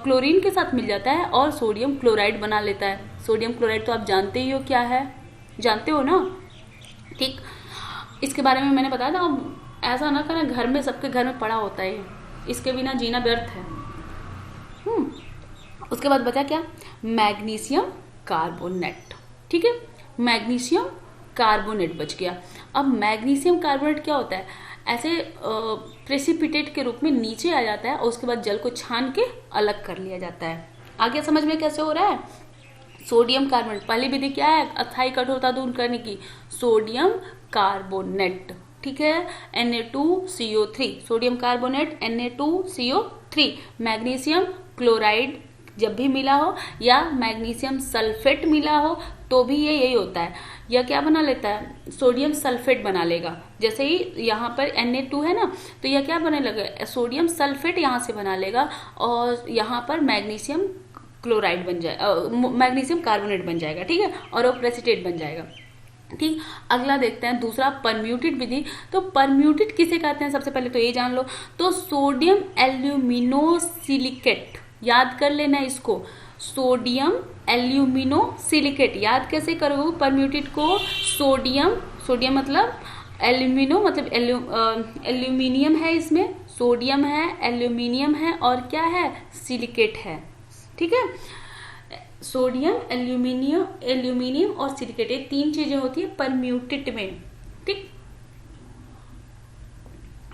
क्लोरीन के साथ मिल जाता है और सोडियम क्लोराइड बना लेता है। सोडियम क्लोराइड तो आप जानते ही हो क्या है, जानते हो ना, ठीक। इसके बारे में मैंने बताया था। ऐसा ना करना, घर में सबके घर में पड़ा होता है, इसके बिना जीना व्यर्थ है। उसके बाद बचा क्या? मैग्नीशियम कार्बोनेट, ठीक है। मैग्नीशियम कार्बोनेट बच गया। अब मैग्नीशियम कार्बोनेट क्या होता है? ऐसे प्रेसिपिटेट के रूप में नीचे आ जाता है और उसके बाद जल को छान के अलग कर लिया जाता है। आगे समझ में कैसे हो रहा है? सोडियम कार्बोनेट, पहली विधि क्या है अस्थायी कठोरता दूर करने की? सोडियम कार्बोनेट, ठीक है, Na2CO3, sodium carbonate Na2CO3। Magnesium chloride जब भी मिला हो या मैग्नीशियम सल्फेट मिला हो तो भी ये यही होता है, यह क्या बना लेता है? सोडियम सल्फेट बना लेगा। जैसे ही यहाँ पर Na2 है ना, तो यह क्या बने लगा? सोडियम सल्फेट यहाँ से बना लेगा और यहाँ पर मैग्नीशियम क्लोराइड बन जाएगा, मैग्नीशियम कार्बोनेट बन जाएगा, ठीक है, और वो प्रेसिटेट बन जाएगा, ठीक। अगला देखते हैं दूसरा, परम्यूटेड विधि। तो परम्यूटेड किसे कहते हैं? सबसे पहले तो ये जान लो। तो सोडियम एल्यूमिनोसिलिकेट, याद कर लेना इसको, सोडियम एल्यूमिनोसिलिकेट। याद कैसे करोगे परम्यूटेड को? सोडियम मतलब एल्यूमिनो, मतलब एल्यूमिनियम है, इसमें सोडियम है, एल्यूमिनियम है और क्या है? सिलिकेट है, ठीक है। सोडियम, एल्यूमिनियम और सिलिकेट, ये 3 चीजें होती है परम्यूटेट में, ठीक।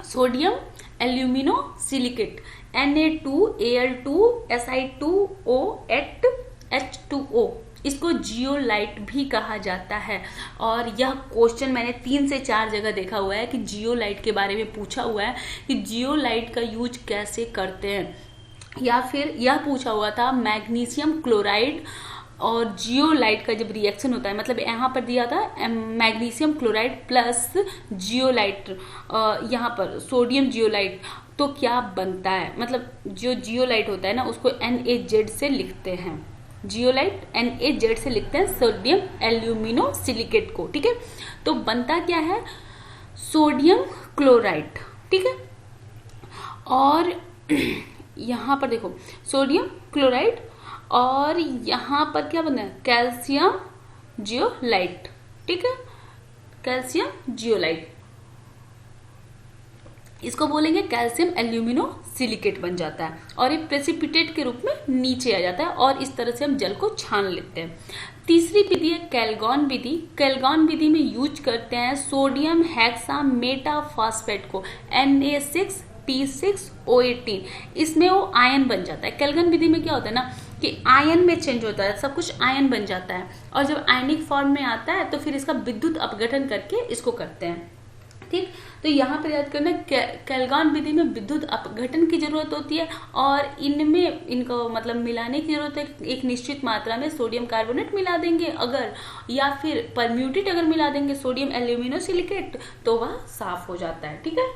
सोडियम एल्यूमिनो सिलिकेट, Na2Al2Si2O8H2O, इसको जियोलाइट भी कहा जाता है। और यह क्वेश्चन मैंने 3 से 4 जगह देखा हुआ है कि जियोलाइट के बारे में पूछा हुआ है कि जियोलाइट का यूज कैसे करते हैं, या फिर यह पूछा हुआ था मैग्नीशियम क्लोराइड और जियोलाइट का जब रिएक्शन होता है, मतलब यहाँ पर दिया था मैग्नीशियम क्लोराइड प्लस जियोलाइट, यहाँ पर सोडियम जियोलाइट, तो क्या बनता है? मतलब जो जियोलाइट होता है ना उसको NaZ से लिखते हैं, जियोलाइट NaZ से लिखते हैं सोडियम एल्यूमिनो सिलिकेट को, ठीक है। तो बनता क्या है? सोडियम क्लोराइड, ठीक है। और यहाँ पर देखो सोडियम क्लोराइड और यहाँ पर क्या बना है? कैल्शियम जियोलाइट, ठीक है, कैल्शियम जियोलाइट, इसको बोलेंगे कैल्शियम एल्यूमिनो सिलिकेट बन जाता है और ये प्रेसिपिटेट के रूप में नीचे आ जाता है और इस तरह से हम जल को छान लेते हैं। तीसरी विधि है कैल्गॉन विधि। कैल्गॉन विधि में यूज करते हैं सोडियम हेक्सा मेटाफॉस्फेट को, Na6P6O18, इसमें वो आयन बन जाता है। कैल्गन विधि में क्या होता है ना कि आयन में चेंज होता है, सब कुछ आयन बन जाता है और जब आयनिक फॉर्म में आता है तो फिर इसका विद्युत अपघटन करके इसको करते हैं, ठीक। तो यहाँ पर याद करना, कैल्गान विधि में विद्युत अपघटन की जरूरत होती है और इनमें इनको मतलब मिलाने की जरूरत है। एक निश्चित मात्रा में सोडियम कार्बोनेट मिला देंगे अगर, या फिर परम्यूटेट अगर मिला देंगे सोडियम एल्यूमिनोसिलिकेट, तो वह साफ हो जाता है। ठीक है।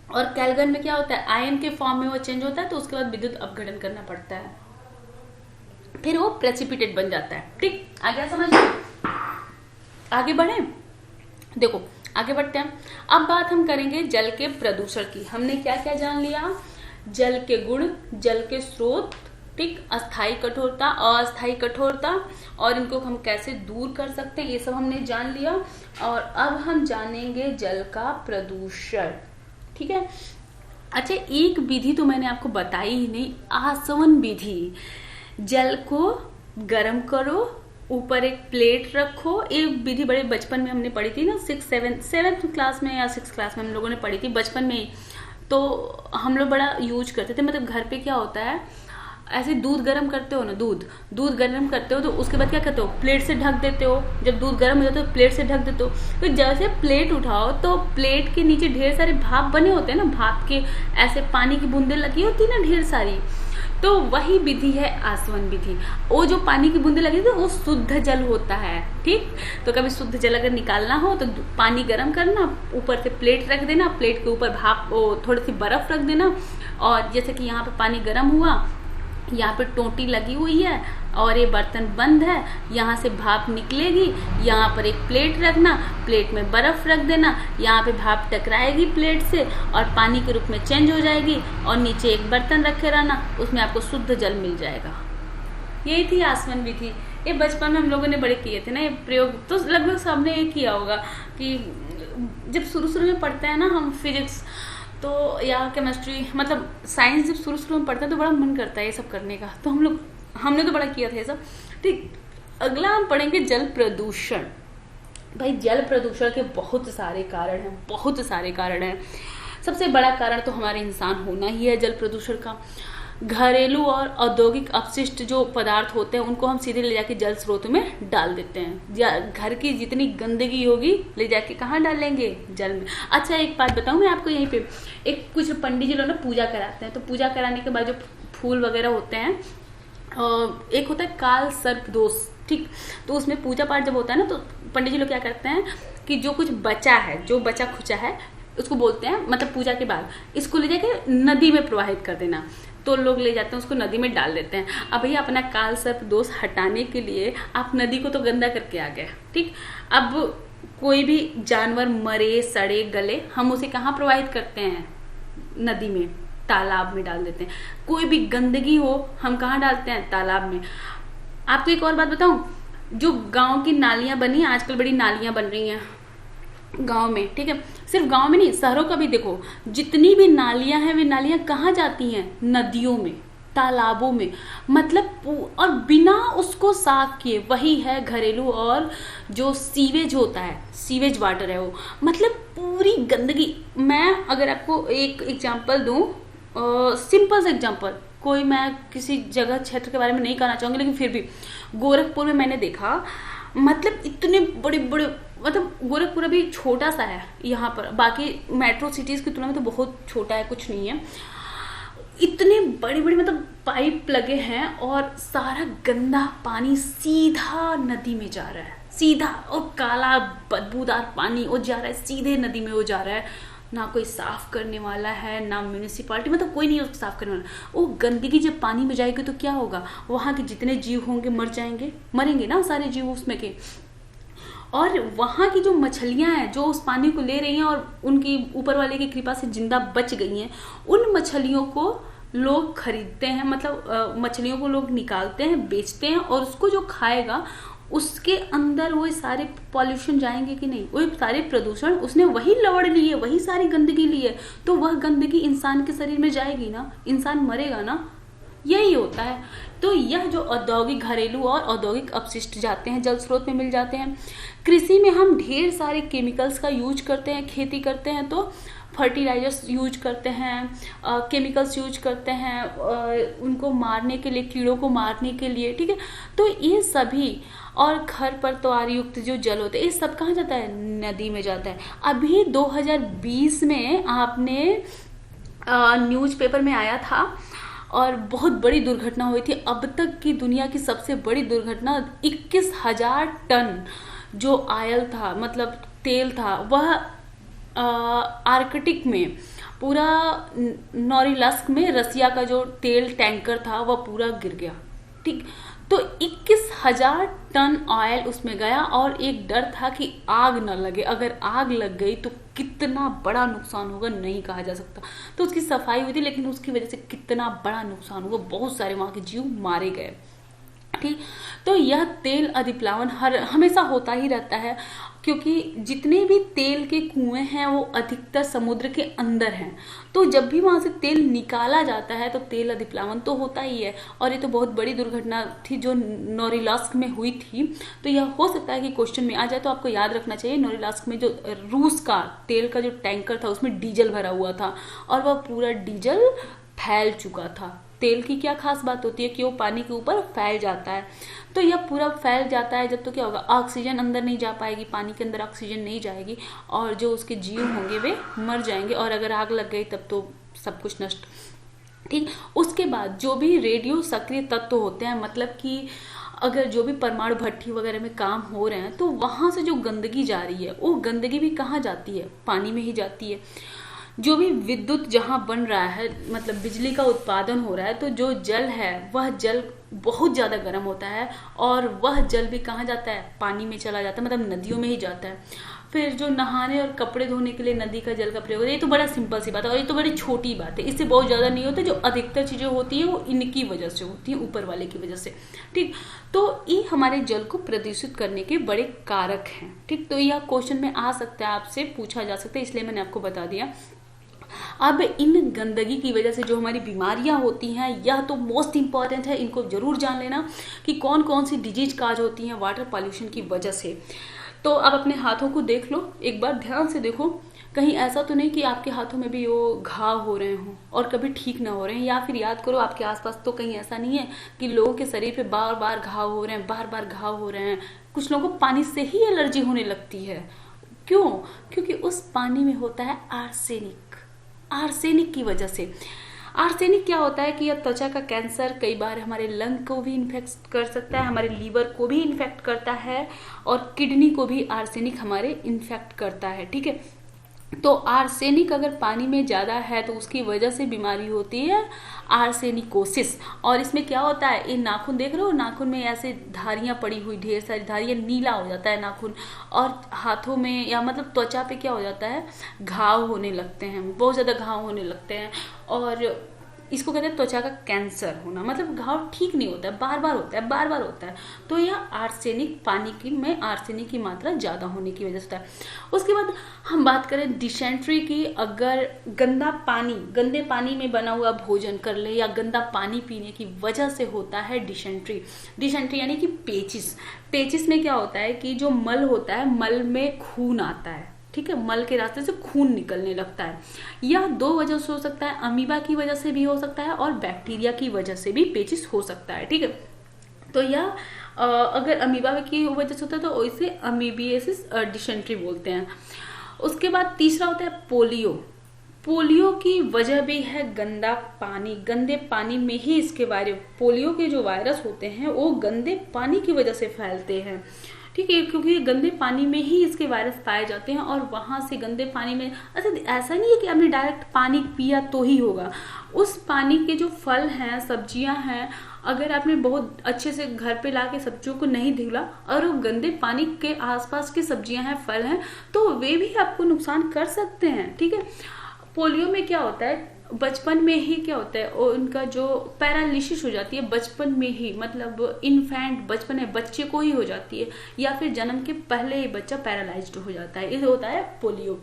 और कैल्गन में क्या होता है, आयन के फॉर्म में वो चेंज होता है, तो उसके बाद विद्युत अपघटन करना पड़ता है, फिर वो प्रेसिपिटेट बन जाता है। ठीक, आ गया समझ में? आगे बढ़े, देखो आगे बढ़ते हैं। अब बात हम करेंगे जल के प्रदूषण की। हमने क्या क्या जान लिया, जल के गुण, जल के स्रोत, ठीक, अस्थायी कठोरता, अस्थायी कठोरता, और इनको हम कैसे दूर कर सकते हैं, ये सब हमने जान लिया। और अब हम जानेंगे जल का प्रदूषण। ठीक है। अच्छा, एक विधि तो मैंने आपको बताई ही नहीं, आसवन विधि। जल को गर्म करो, ऊपर एक प्लेट रखो। एक विधि बड़े बचपन में हमने पढ़ी थी ना, 7th क्लास में या 6th क्लास में हम लोगों ने पढ़ी थी बचपन में ही। तो हम लोग बड़ा यूज करते थे। मतलब घर पे क्या होता है, ऐसे दूध गर्म करते हो ना, दूध गर्म करते हो तो उसके बाद क्या करते हो, प्लेट से ढक देते हो। जब दूध गर्म हो जाता है तो प्लेट से ढक देते हो। तो जैसे प्लेट उठाओ तो प्लेट के नीचे ढेर सारे भाप बने होते हैं ना, भाप के ऐसे पानी की बूंदें लगी होती है ना ढेर सारी, तो वही विधि है आसवन विधि। वो जो पानी की बूंदें लगी थी वो शुद्ध जल होता है। ठीक, तो कभी शुद्ध जल अगर निकालना हो तो पानी गर्म करना, ऊपर से प्लेट रख देना, प्लेट के ऊपर भाप थोड़ी सी बर्फ रख देना, और जैसे कि यहाँ पे पानी गर्म हुआ, यहाँ पे टोटी लगी हुई है और ये बर्तन बंद है, यहाँ से भाप निकलेगी, यहाँ पर एक प्लेट रखना, प्लेट में बर्फ रख देना, यहाँ पे भाप टकराएगी प्लेट से और पानी के रूप में चेंज हो जाएगी, और नीचे एक बर्तन रखे रहना, उसमें आपको शुद्ध जल मिल जाएगा। यही थी आसवन विधि। ये बचपन में हम लोगों ने बड़े किए थे ना ये प्रयोग, तो लगभग सबने ये किया होगा कि जब शुरू में पढ़ते हैं ना हम फिजिक्स तो या केमिस्ट्री, मतलब साइंस जब शुरू में पढ़ते हैं तो बड़ा मन करता है ये सब करने का, तो हमने तो बड़ा किया था ये सब। ठीक, अगला हम पढ़ेंगे जल प्रदूषण। भाई जल प्रदूषण के बहुत सारे कारण हैं। सबसे बड़ा कारण तो हमारे इंसान होना ही है जल प्रदूषण का। घरेलू और औद्योगिक अपशिष्ट जो पदार्थ होते हैं उनको हम सीधे ले जाके जल स्रोत में डाल देते हैं। घर की जितनी गंदगी होगी ले जाके कहाँ डालेंगे, जल में। अच्छा, एक बात बताऊं मैं आपको, यहीं पे एक कुछ पंडित जी लोग ना पूजा कराते हैं, तो पूजा कराने के बाद जो फूल वगैरह होते हैं, एक होता है काल सर्प दोष। ठीक, तो उसमें पूजा पाठ जब होता है ना तो पंडित जी लोग क्या करते हैं कि जो कुछ बचा है, जो बचा खुचा है, उसको बोलते हैं, मतलब पूजा के बाद इसको ले जाके नदी में प्रवाहित कर देना। तो लोग ले जाते हैं उसको नदी में डाल देते हैं। अब भैया अपना काल सर्प दोष हटाने के लिए आप नदी को तो गंदा करके आ गए। ठीक, अब कोई भी जानवर मरे सड़े गले, हम उसे कहाँ प्रवाहित करते हैं, नदी में, तालाब में डाल देते हैं। कोई भी गंदगी हो हम कहाँ डालते हैं, तालाब में। आपको एक और बात बताऊं, जो गांव की नालियां बनी, आजकल बड़ी नालियां बन रही हैं गांव में। ठीक है, सिर्फ गांव में नहीं, शहरों का भी देखो, जितनी भी नालियां हैं वे नालियां कहाँ जाती हैं, नदियों में, तालाबों में। मतलब और बिना उसको साफ किए, वही है घरेलू और जो सीवेज होता है, सीवेज वाटर है वो, मतलब पूरी गंदगी। मैं अगर आपको एक एग्जांपल दूं, सिंपल सा एग्जांपल, कोई मैं किसी जगह क्षेत्र के बारे में नहीं कहना चाहूंगी, लेकिन फिर भी गोरखपुर में मैंने देखा, मतलब इतने बड़े बड़े, मतलब गोरखपुर अभी छोटा सा है यहाँ पर, बाकी मेट्रो सिटीज की तुलना में तो बहुत छोटा है, कुछ नहीं है। इतने बड़े बड़े मतलब पाइप लगे हैं और सारा गंदा पानी सीधा नदी में जा रहा है, सीधा, और काला बदबूदार पानी वो जा रहा है सीधे नदी में, वो जा रहा है। ना कोई साफ करने वाला है, ना म्यूनिसिपालिटी, मतलब कोई नहीं है उसको साफ करने वाला। वो गंदगी जब पानी में जाएगी तो क्या होगा, वहाँ के जितने जीव होंगे मर जाएंगे, मरेंगे ना सारे जीव उसमें के। और वहाँ की जो मछलियाँ हैं जो उस पानी को ले रही हैं और उनकी ऊपर वाले की कृपा से जिंदा बच गई हैं, उन मछलियों को लोग खरीदते हैं, मतलब मछलियों को लोग निकालते हैं, बेचते हैं, और उसको जो खाएगा उसके अंदर वो सारे पॉल्यूशन जाएंगे कि नहीं, वो सारे प्रदूषण, उसने वही लवड़ ली है, वही सारी गंदगी ली है, तो वह गंदगी इंसान के शरीर में जाएगी ना, इंसान मरेगा ना, यही होता है। तो यह जो औद्योगिक, घरेलू और औद्योगिक अपशिष्ट जाते हैं जल स्रोत में मिल जाते हैं। कृषि में हम ढेर सारे केमिकल्स का यूज करते हैं, खेती करते हैं, तो फर्टिलाइजर्स यूज करते हैं, केमिकल्स यूज करते हैं उनको मारने के लिए, कीड़ों को मारने के लिए, ठीक है। तो ये सभी और खरपतवार युक्त जो जल होते हैं ये सब कहाँ जाता है, नदी में जाता है। अभी 2020 में आपने न्यूज़पेपर में आया था और बहुत बड़ी दुर्घटना हुई थी। अब तक की दुनिया की सबसे बड़ी दुर्घटना, 21,000 टन जो ऑयल था, मतलब तेल था, वह आर्कटिक में पूरा नोरिलस्क में रसिया का जो तेल टैंकर था वह पूरा गिर गया, ठीक। तो 21,000 टन ऑयल उसमें गया और एक डर था कि आग न लगे, अगर आग लग गई तो कितना बड़ा नुकसान होगा नहीं कहा जा सकता। तो उसकी सफाई हुई थी, लेकिन उसकी वजह से कितना बड़ा नुकसान हुआ, बहुत सारे वहां के जीव मारे गए, ठीक। तो यह तेल अधिप्लावन हमेशा होता ही रहता है, क्योंकि जितने भी तेल के कुएं हैं वो अधिकतर समुद्र के अंदर हैं। तो जब भी वहां से तेल निकाला जाता है तो तेल अधिप्लावन तो होता ही है। और ये तो बहुत बड़ी दुर्घटना थी जो नोरिलस्क में हुई थी। तो यह हो सकता है कि क्वेश्चन में आ जाए, तो आपको याद रखना चाहिए नोरिलस्क में जो रूस का तेल का जो टैंकर था उसमें डीजल भरा हुआ था और वह पूरा डीजल फैल चुका था। तेल की क्या खास बात होती है कि वो पानी के ऊपर फैल जाता है। तो यह पूरा फैल जाता है जब, तो क्या होगा, ऑक्सीजन अंदर नहीं जा पाएगी, पानी के अंदर ऑक्सीजन नहीं जाएगी और जो उसके जीव होंगे वे मर जाएंगे, और अगर आग लग गई तब तो सब कुछ नष्ट, ठीक। उसके बाद जो भी रेडियो सक्रिय तत्व होते हैं, मतलब कि अगर जो भी परमाणु भट्टी वगैरह में काम हो रहे हैं तो वहां से जो गंदगी जा रही है वो गंदगी भी कहाँ जाती है, पानी में ही जाती है। जो भी विद्युत जहाँ बन रहा है, मतलब बिजली का उत्पादन हो रहा है, तो जो जल है वह जल बहुत ज़्यादा गर्म होता है और वह जल भी कहाँ जाता है, पानी में चला जाता है, मतलब नदियों में ही जाता है। फिर जो नहाने और कपड़े धोने के लिए नदी का जल का प्रयोग होता है, ये तो बड़ा सिंपल सी बात है और ये तो बड़ी छोटी बात है, इससे बहुत ज़्यादा नहीं होता। जो अधिकतर चीज़ें होती है वो इनकी वजह से होती है, ऊपर वाले की वजह से, ठीक। तो ये हमारे जल को प्रदूषित करने के बड़े कारक हैं, ठीक। तो यह क्वेश्चन में आ सकता है, आपसे पूछा जा सकता है, इसलिए मैंने आपको बता दिया। अब इन गंदगी की वजह से जो हमारी बीमारियां होती हैं, यह तो मोस्ट इंपॉर्टेंट है, इनको जरूर जान लेना कि कौन कौन सी डिजीज काज होती हैं वाटर पॉल्यूशन की वजह से। तो अब अपने हाथों को देख लो, एक बार ध्यान से देखो, कहीं ऐसा तो नहीं कि आपके हाथों में भी वो घाव हो रहे हों और कभी ठीक ना हो रहे हैं। या फिर याद करो आपके आसपास तो कहीं ऐसा नहीं है कि लोगों के शरीर पे बार बार घाव हो रहे हैं, बार बार घाव हो रहे हैं। कुछ लोगों को पानी से ही एलर्जी होने लगती है। क्यों? क्योंकि उस पानी में होता है आर्सेनिक। आर्सेनिक की वजह से, आर्सेनिक क्या होता है कि यह त्वचा का कैंसर, कई बार हमारे लंग को भी इन्फेक्ट कर सकता है, हमारे लीवर को भी इन्फेक्ट करता है और किडनी को भी आर्सेनिक हमारे इन्फेक्ट करता है, ठीक है। तो आर्सेनिक अगर पानी में ज़्यादा है तो उसकी वजह से बीमारी होती है आर्सेनिकोसिस। और इसमें क्या होता है, ये नाखून देख रहे हो, नाखून में ऐसे धारियां पड़ी हुई, ढेर सारी धारियां, नीला हो जाता है नाखून, और हाथों में या मतलब त्वचा पे क्या हो जाता है, घाव होने लगते हैं, बहुत ज़्यादा घाव होने लगते हैं। और इसको कहते हैं त्वचा का कैंसर होना, मतलब घाव ठीक नहीं होता है, बार बार होता है, बार बार होता है। तो यह आर्सेनिक, पानी की में आर्सेनिक की मात्रा ज़्यादा होने की वजह से होता है। उसके बाद हम बात करें डिसेंट्री की। अगर गंदा पानी, गंदे पानी में बना हुआ भोजन कर ले या गंदा पानी पीने की वजह से होता है डिसेंट्री। डिसेंट्री यानी कि पेचिस। पेचिस में क्या होता है कि जो मल होता है, मल में खून आता है, ठीक है, मल के रास्ते से खून निकलने लगता है। यह दो वजह से हो सकता है, अमीबा की वजह से भी हो सकता है और बैक्टीरिया की वजह से भी पेचिस हो सकता है, ठीक है। तो यह अगर अमीबा की वजह से होता है तो इसे अमीबियासिस डिसेंट्री बोलते हैं। उसके बाद तीसरा होता है पोलियो। पोलियो की वजह भी है गंदा पानी, गंदे पानी में ही इसके वायरस, पोलियो के जो वायरस होते हैं वो गंदे पानी की वजह से फैलते हैं, ठीक है, क्योंकि गंदे पानी में ही इसके वायरस पाए जाते हैं और वहां से गंदे पानी में, अच्छा ऐसा नहीं है कि आपने डायरेक्ट पानी पिया तो ही होगा। उस पानी के जो फल हैं, सब्जियां हैं, अगर आपने बहुत अच्छे से घर पे लाके सब्जियों को नहीं धुला और वो गंदे पानी के आसपास की सब्जियां हैं, फल हैं, तो वे भी आपको नुकसान कर सकते हैं, ठीक है। पोलियो में क्या होता है, बचपन में ही क्या होता है, उनका जो पैरालिसिस हो जाती है बचपन में ही, मतलब इन्फेंट बचपन में बच्चे को ही हो जाती है या फिर जन्म के पहले ही बच्चा पैरालाइज्ड हो जाता है, ये होता है पोलियो।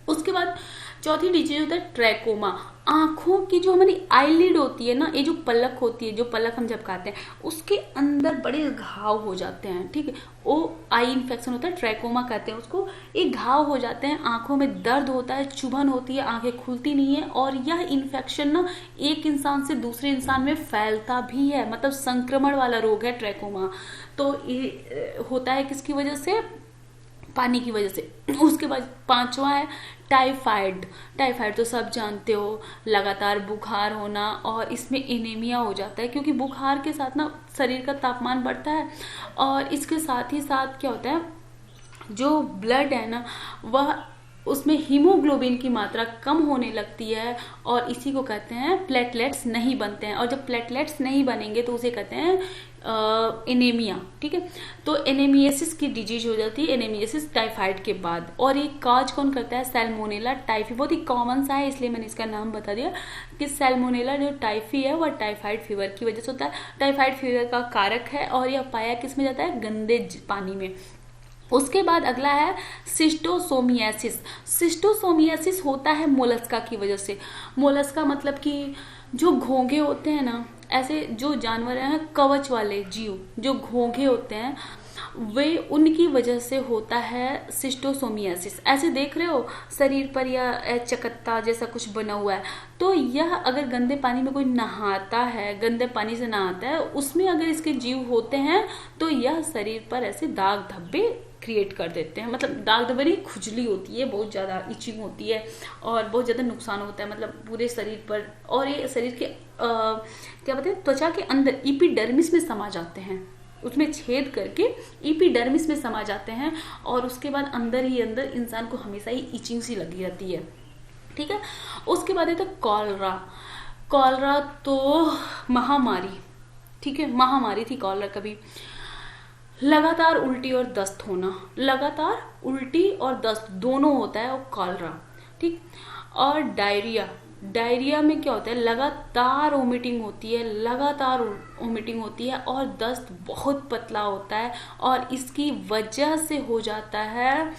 उसके बाद चौथी डिजीज होता है ट्रैकोमा। आंखों की जो हमारी आईलिड होती है ना, ये जो पलक होती है, जो पलक हम झपकाते हैं, उसके अंदर बड़े घाव हो जाते हैं, ठीक है, वो आई इन्फेक्शन होता है, ट्रैकोमा कहते हैं उसको। एक घाव हो जाते हैं, आंखों में दर्द होता है, चुभन होती है, आंखें खुलती नहीं है, और यह इन्फेक्शन ना एक इंसान से दूसरे इंसान में फैलता भी है, मतलब संक्रमण वाला रोग है ट्रैकोमा। तो ये होता है किसकी वजह से? पानी की वजह से। उसके बाद पांचवा है टाइफाइड। टाइफाइड तो सब जानते हो, लगातार बुखार होना, और इसमें एनीमिया हो जाता है, क्योंकि बुखार के साथ ना शरीर का तापमान बढ़ता है, और इसके साथ ही साथ क्या होता है, जो ब्लड है ना वह, उसमें हीमोग्लोबिन की मात्रा कम होने लगती है, और इसी को कहते हैं प्लेटलेट्स नहीं बनते हैं, और जब प्लेटलेट्स नहीं बनेंगे तो उसे कहते हैं एनीमिया, ठीक है। तो एनीमियासिस की डिजीज हो जाती है, एनीमियासिस टाइफाइड के बाद। और ये काज कौन करता है? Salmonella typhi. बहुत ही कॉमन सा है, इसलिए मैंने इसका नाम बता दिया कि सैल्मोनेला जो टाइफी है वह टाइफाइड फीवर की वजह से होता है। टाइफाइड फीवर का कारक है, और यह पाया किस में जाता है? गंदे पानी में। उसके बाद अगला है सिस्टोसोमियासिस। सिस्टोसोमियासिस होता है मोलस्का की वजह से। मोलस्का मतलब कि जो घोंघे होते हैं ना, ऐसे जो जानवर हैं कवच वाले जीव, जो घोंघे होते हैं, वे उनकी वजह से होता है सिस्टोसोमियासिस। ऐसे देख रहे हो शरीर पर या चकत्ता जैसा कुछ बना हुआ है, तो यह अगर गंदे पानी में कोई नहाता है, गंदे पानी से नहाता है, उसमें अगर इसके जीव होते हैं तो यह शरीर पर ऐसे दाग धब्बे क्रिएट कर देते हैं। मतलब दाग धब्बे नहीं, खुजली होती है, बहुत ज़्यादा इचिंग होती है, और बहुत ज़्यादा नुकसान होता है, मतलब पूरे शरीर पर। और ये शरीर के क्या बोलते हैं, त्वचा के अंदर इपिडर्मिस में समा जाते हैं, उसमें छेद करके इपिडर्मिस में समा जाते हैं, और उसके बाद अंदर ही अंदर इंसान को हमेशा ही इचिंग सी लगी रहती है, ठीक है। उसके बाद है तो कॉलरा। कॉलरा तो महामारी, ठीक है, महामारी थी कॉलरा कभी। लगातार उल्टी और दस्त होना, लगातार उल्टी और दस्त दोनों होता है, और कॉलरा, ठीक। और डायरिया। डायरिया में क्या होता है? लगातार वोमिटिंग होती है, लगातार वोमिटिंग होती है, और दस्त बहुत पतला होता है, और इसकी वजह से हो जाता है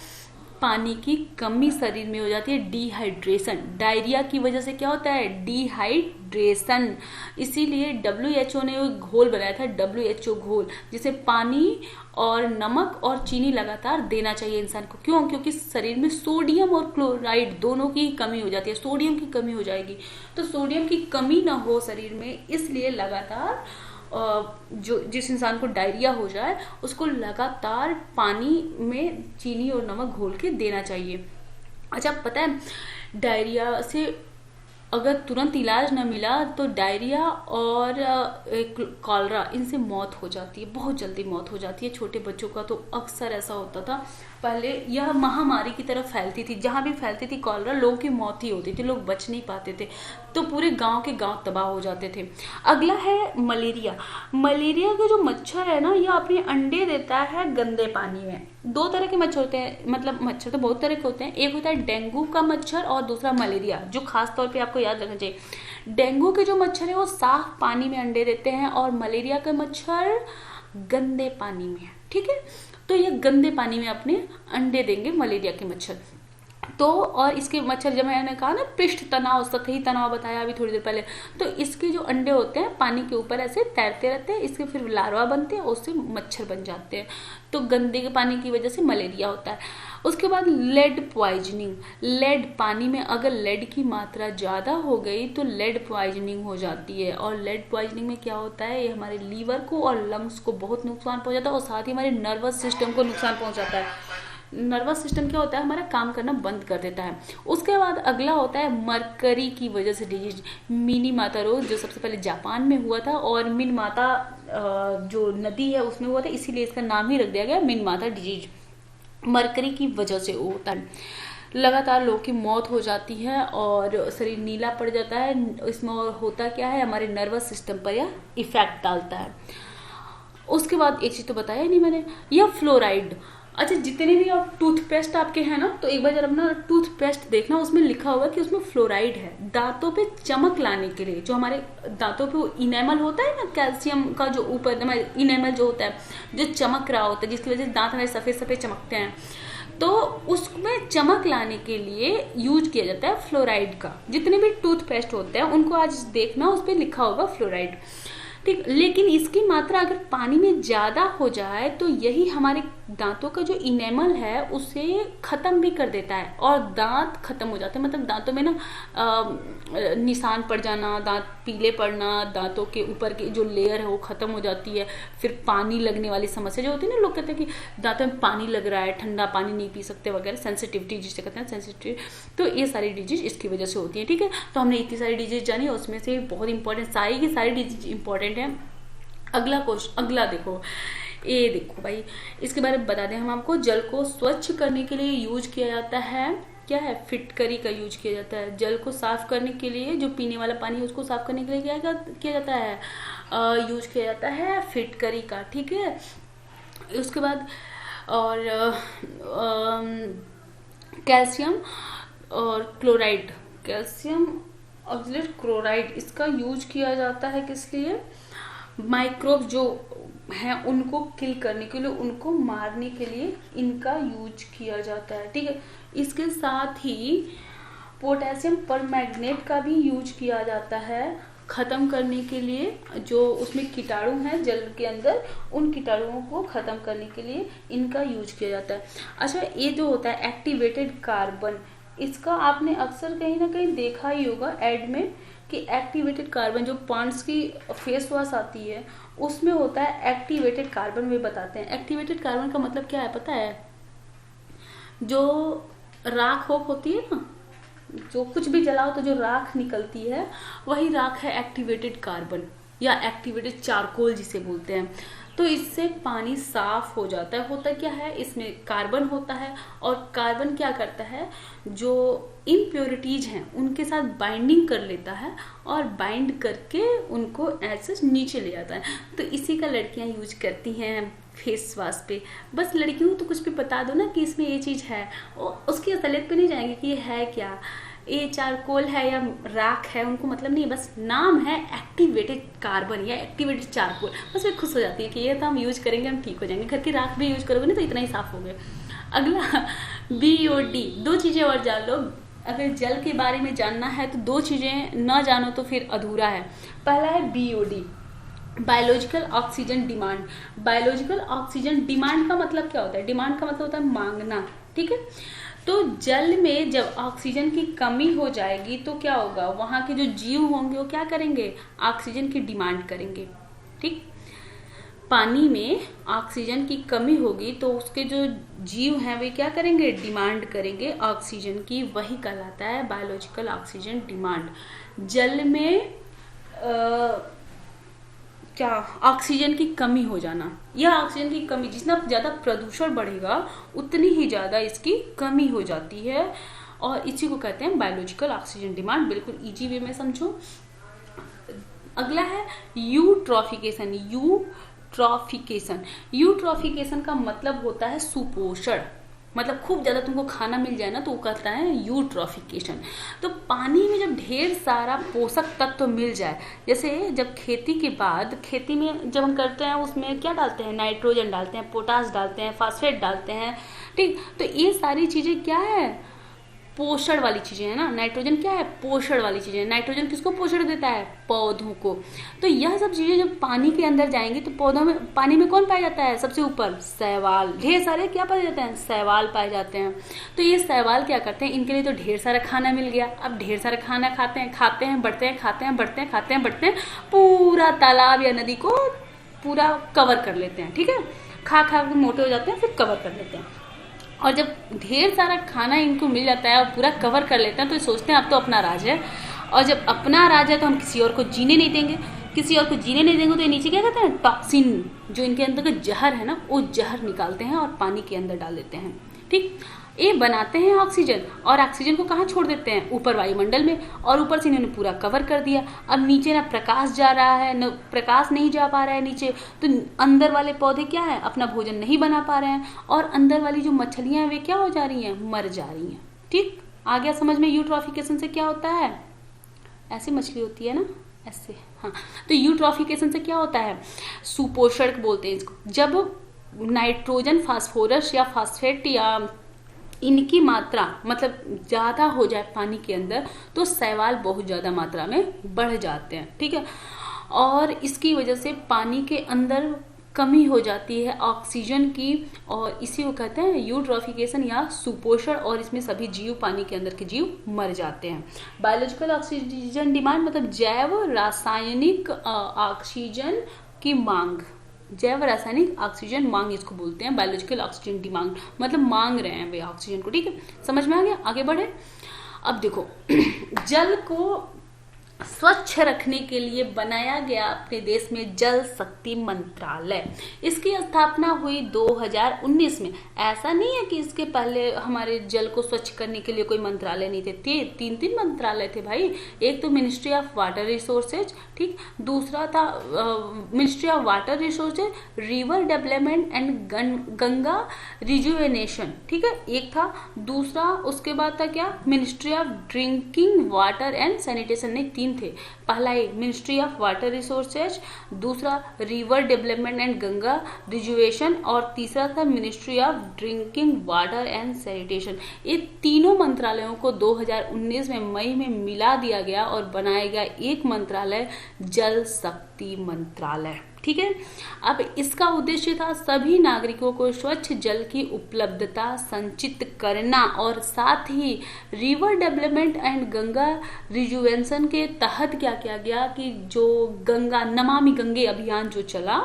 पानी की कमी, शरीर में हो जाती है डिहाइड्रेशन। डायरिया की वजह से क्या होता है? डिहाइड्रेशन। इसीलिए WHO ने वो घोल बनाया था, WHO घोल, जिसे पानी और नमक और चीनी लगातार देना चाहिए इंसान को। क्यों? क्योंकि शरीर में सोडियम और क्लोराइड दोनों की कमी हो जाती है, सोडियम की कमी हो जाएगी। तो सोडियम की कमी ना हो शरीर में, इसलिए लगातार जो जिस इंसान को डायरिया हो जाए उसको लगातार पानी में चीनी और नमक घोल के देना चाहिए। अच्छा, पता है डायरिया से अगर तुरंत इलाज न मिला तो डायरिया और कॉलरा, इनसे मौत हो जाती है, बहुत जल्दी मौत हो जाती है। छोटे बच्चों का तो अक्सर ऐसा होता था। पहले यह महामारी की तरफ फैलती थी, जहां भी फैलती थी कॉलरा, लोगों की मौत ही होती थी, लोग बच नहीं पाते थे, तो पूरे गांव के गांव तबाह हो जाते थे। अगला है मलेरिया। मलेरिया का जो मच्छर है ना, यह अपने अंडे देता है गंदे पानी में। दो तरह के मच्छर होते हैं, मतलब मच्छर तो बहुत तरह के होते हैं। एक होता है डेंगू का मच्छर, और दूसरा मलेरिया, जो खास तौर पे आपको याद रखना चाहिए। डेंगू के जो मच्छर है वो साफ पानी में अंडे देते हैं, और मलेरिया के मच्छर गंदे पानी में, ठीक है। तो ये गंदे पानी में अपने अंडे देंगे मलेरिया के मच्छर। तो और इसके मच्छर, जब मैंने कहा ना पृष्ठ तनाव, सतही तनाव बताया अभी थोड़ी देर पहले, तो इसके जो अंडे होते हैं पानी के ऊपर ऐसे तैरते रहते हैं, इसके फिर लार्वा बनते हैं, उससे मच्छर बन जाते हैं। तो गंदे के पानी की वजह से मलेरिया होता है। उसके बाद लेड पॉइजनिंग। लेड, पानी में अगर लेड की मात्रा ज़्यादा हो गई तो लेड पॉइजनिंग हो जाती है। और लेड पॉइजनिंग में क्या होता है? ये हमारे लीवर को और लंग्स को बहुत नुकसान पहुंचाता है, और साथ ही हमारे नर्वस सिस्टम को नुकसान पहुंचाता है। नर्वस सिस्टम क्या होता है? हमारा काम करना बंद कर देता है। उसके बाद अगला होता है मरकरी की वजह से डिजीज, मिनीमाता रोग, जो सबसे पहले जापान में हुआ था, और मिनमाता जो नदी है उसमें हुआ था, इसीलिए इसका नाम ही रख दिया गया मिनमाता डिजीज। मरकरी की वजह से होता है, लगातार लोगों की मौत हो जाती है और शरीर नीला पड़ जाता है। इसमें और होता क्या है, हमारे नर्वस सिस्टम पर यह इफेक्ट डालता है। उसके बाद एक चीज तो बताया नहीं मैंने, यह फ्लोराइड। अच्छा, जितने भी आप टूथपेस्ट आपके हैं ना, तो एक बार जब अपना टूथपेस्ट देखना, उसमें लिखा होगा कि उसमें फ्लोराइड है, दांतों पे चमक लाने के लिए। जो हमारे दांतों पे इनेमल होता है ना, कैल्शियम का जो ऊपर इनेमल जो होता है, जो चमक रहा होता है, जिसकी वजह से दांत हमारे सफेद सफेद चमकते हैं, तो उसमें चमक लाने के लिए यूज किया जाता है फ्लोराइड का। जितने भी टूथपेस्ट होते हैं उनको आज देखना, उस पर लिखा होगा फ्लोराइड, ठीक। लेकिन इसकी मात्रा अगर पानी में ज़्यादा हो जाए तो यही हमारे दांतों का जो इनेमल है उसे ख़त्म भी कर देता है और दांत ख़त्म हो जाते हैं। मतलब दांतों में ना निशान पड़ जाना, दांत पीले पड़ना, दांतों के ऊपर की जो लेयर है वो ख़त्म हो जाती है। फिर पानी लगने वाली समस्या जो होती है ना, लोग कहते हैं कि दांतों में पानी लग रहा है, ठंडा पानी नहीं पी सकते वगैरह, सेंसिटिविटी जिसे कहते हैं सेंसिटिव, तो ये सारी डिजीज इसकी वजह से होती है, ठीक है। तो हमने इतनी सारी डिजीज जानी, उसमें से बहुत इंपॉर्टेंट सारी की सारी डिजीज इंपॉर्टेंट है। अगला क्वेश्चन, अगला देखो, ये देखो भाई, इसके बारे में बता दें हम आपको। जल को स्वच्छ करने के लिए यूज किया जाता है, क्या है, फिटकरी का यूज किया जाता है। जल को साफ करने के लिए, जो पीने वाला पानी है उसको साफ करने के लिए क्या किया जाता है, यूज किया जाता है फिटकरी का, ठीक है। उसके बाद और कैल्शियम और क्लोराइड, कैल्शियम ऑक्सलेट क्लोराइड, इसका यूज किया जाता है किस लिए, माइक्रोब जो हैं उनको किल करने के लिए, उनको मारने के लिए इनका यूज किया जाता है, ठीक है। इसके साथ ही पोटेशियम परमैंगनेट का भी यूज किया जाता है ख़त्म करने के लिए, जो उसमें कीटाणु हैं जल के अंदर, उन कीटाणुओं को ख़त्म करने के लिए इनका यूज किया जाता है। अच्छा, ये जो होता है एक्टिवेटेड कार्बन, इसका आपने अक्सर कहीं ना कहीं देखा ही होगा एड में कि एक्टिवेटेड कार्बन, जो पॉन्ड्स की फेस वॉश आती है उसमें होता है एक्टिवेटेड कार्बन, वे बताते हैं। एक्टिवेटेड कार्बन का मतलब क्या है पता है, जो राख होती है ना, जो कुछ भी जलाओ तो जो राख निकलती है वही राख है एक्टिवेटेड कार्बन या एक्टिवेटेड चारकोल जिसे बोलते हैं। तो इससे पानी साफ हो जाता है। होता क्या है, इसमें कार्बन होता है और कार्बन क्या करता है, जो इम्प्योरिटीज हैं उनके साथ बाइंडिंग कर लेता है और बाइंड करके उनको ऐसे नीचे ले जाता है। तो इसी का लड़कियां यूज करती हैं फेस वॉश पे। बस लड़कियों को तो कुछ भी बता दो ना कि इसमें ये चीज़ है, उसकी असलियत पे नहीं जाएंगे कि ये है क्या, ये चारकोल है या राख है, उनको मतलब नहीं, बस नाम है एक्टिवेटेड कार्बन या एक्टिवेटेड चारकोल, बस वे खुश हो जाती है कि ये तो हम यूज करेंगे, हम ठीक हो जाएंगे। घर की राख भी यूज करोगे ना तो इतना ही साफ हो गए। अगला BOD, दो चीज़ें और जान लो। अगर जल के बारे में जानना है तो दो चीज़ें न जानो तो फिर अधूरा है। पहला है BOD, biological oxygen demand. Biological oxygen demand का मतलब क्या होता है, डिमांड का मतलब होता है मांगना, ठीक है। तो जल में जब ऑक्सीजन की कमी हो जाएगी तो क्या होगा, वहां के जो जीव होंगे वो क्या करेंगे, ऑक्सीजन की डिमांड करेंगे, ठीक। पानी में ऑक्सीजन की कमी होगी तो उसके जो जीव हैं वे क्या करेंगे, डिमांड करेंगे ऑक्सीजन की, वही कहलाता है बायोलॉजिकल ऑक्सीजन डिमांड। जल में क्या, ऑक्सीजन की कमी हो जाना, यह ऑक्सीजन की कमी, जितना ज़्यादा प्रदूषण बढ़ेगा उतनी ही ज़्यादा इसकी कमी हो जाती है और इसी को कहते हैं बायोलॉजिकल ऑक्सीजन डिमांड। बिल्कुल इजी वे में समझो। अगला है यूट्रॉफिकेशन। यूट्रॉफिकेशन का मतलब होता है सुपोषण, मतलब खूब ज्यादा तुमको खाना मिल जाए ना तो वो कहता है यूट्रॉफिकेशन। तो पानी में जब ढेर सारा पोषक तत्व मिल जाए, जैसे जब खेती के बाद, खेती में जब हम करते हैं उसमें क्या डालते हैं, नाइट्रोजन डालते हैं, पोटास डालते हैं, फास्फेट डालते हैं, ठीक। तो ये सारी चीजें क्या है, पोषण वाली चीजें है ना। नाइट्रोजन क्या है, पोषण वाली चीजें। नाइट्रोजन किसको पोषण देता है, पौधों को। तो यह सब चीजें जब पानी के अंदर जाएंगी तो पौधों में, पानी में कौन पाया जाता है, सबसे ऊपर शैवाल, ढेर सारे क्या पाए जाते हैं, शैवाल पाए जाते हैं। तो ये शैवाल क्या करते हैं, इनके लिए तो ढेर सारा खाना मिल गया। अब ढेर सारा खाना खाते हैं बढ़ते हैं, खाते हैं बढ़ते हैं, पूरा तालाब या नदी को पूरा कवर कर लेते हैं, ठीक है। खा के मोटे हो जाते हैं, फिर कवर कर लेते हैं। और जब ढेर सारा खाना इनको मिल जाता है और पूरा कवर कर लेते हैं तो सोचते हैं अब तो अपना राज है। और जब अपना राज है तो हम किसी और को जीने नहीं देंगे, किसी और को जीने नहीं देंगे तो ये नीचे क्या कहते हैं, टॉक्सिन, जो इनके अंदर का जहर है ना, वो जहर निकालते हैं और पानी के अंदर डाल देते हैं, ठीक। ये बनाते हैं ऑक्सीजन और ऑक्सीजन को कहाँ छोड़ देते हैं, ऊपर वायुमंडल में, और ऊपर से इन्होंने पूरा कवर कर दिया। अब नीचे ना प्रकाश जा रहा है, न प्रकाश नहीं जा पा रहा है नीचे, तो अंदर वाले पौधे क्या है, अपना भोजन नहीं बना पा रहे हैं और अंदर वाली जो मछलियां हैं वे क्या हो जा रही हैं, मर जा रही हैं, ठीक। आ गया समझ में यूट्रॉफिकेशन से क्या होता है, ऐसी मछली होती है ना, ऐसे, हाँ। तो यूट्रॉफिकेशन से क्या होता है, सुपोषण बोलते हैं इसको। जब नाइट्रोजन, फास्फोरस या फास्फेट या इनकी मात्रा मतलब ज्यादा हो जाए पानी के अंदर तो शैवाल बहुत ज्यादा मात्रा में बढ़ जाते हैं, ठीक है। और इसकी वजह से पानी के अंदर कमी हो जाती है ऑक्सीजन की, और इसी को कहते हैं यूट्रोफिकेशन या सुपोषण, और इसमें सभी जीव, पानी के अंदर के जीव मर जाते हैं। बायोलॉजिकल ऑक्सीजन डिमांड मतलब जैव रासायनिक ऑक्सीजन की मांग, जैव रासायनिक ऑक्सीजन मांग इसको बोलते हैं, बायोलॉजिकल ऑक्सीजन डिमांड मतलब मांग रहे हैं वे ऑक्सीजन को, ठीक है। समझ में आ गया, आगे बढ़े। अब देखो जल को स्वच्छ रखने के लिए बनाया गया अपने देश में जल शक्ति मंत्रालय। इसकी स्थापना हुई 2019 में। ऐसा नहीं है कि इसके पहले हमारे जल को स्वच्छ करने के लिए कोई मंत्रालय नहीं थे, तीन मंत्रालय थे भाई। एक तो मिनिस्ट्री ऑफ वाटर रिसोर्सेज, ठीक, दूसरा था ministry of water resources, river development and Ganga rejuvenation, ठीक है, एक था। दूसरा उसके बाद था क्या, ministry of drinking water and sanitation, नहीं तीन थे। पहला एक मिनिस्ट्री ऑफ वाटर रिसोर्सेज, दूसरा रिवर डेवलपमेंट एंड गंगा रिजुवेशन, और तीसरा था ministry of drinking water and sanitation. ये तीनों मंत्रालयों को 2019 में मई में मिला दिया गया और बनाया गया एक मंत्रालय, जल शक्ति मंत्रालय, ठीक है। अब इसका उद्देश्य था सभी नागरिकों को स्वच्छ जल की उपलब्धता संचित करना, और साथ ही रिवर डेवलपमेंट एंड गंगा रिजुवेशन के तहत क्या किया गया कि जो गंगा नमामि गंगे अभियान जो चला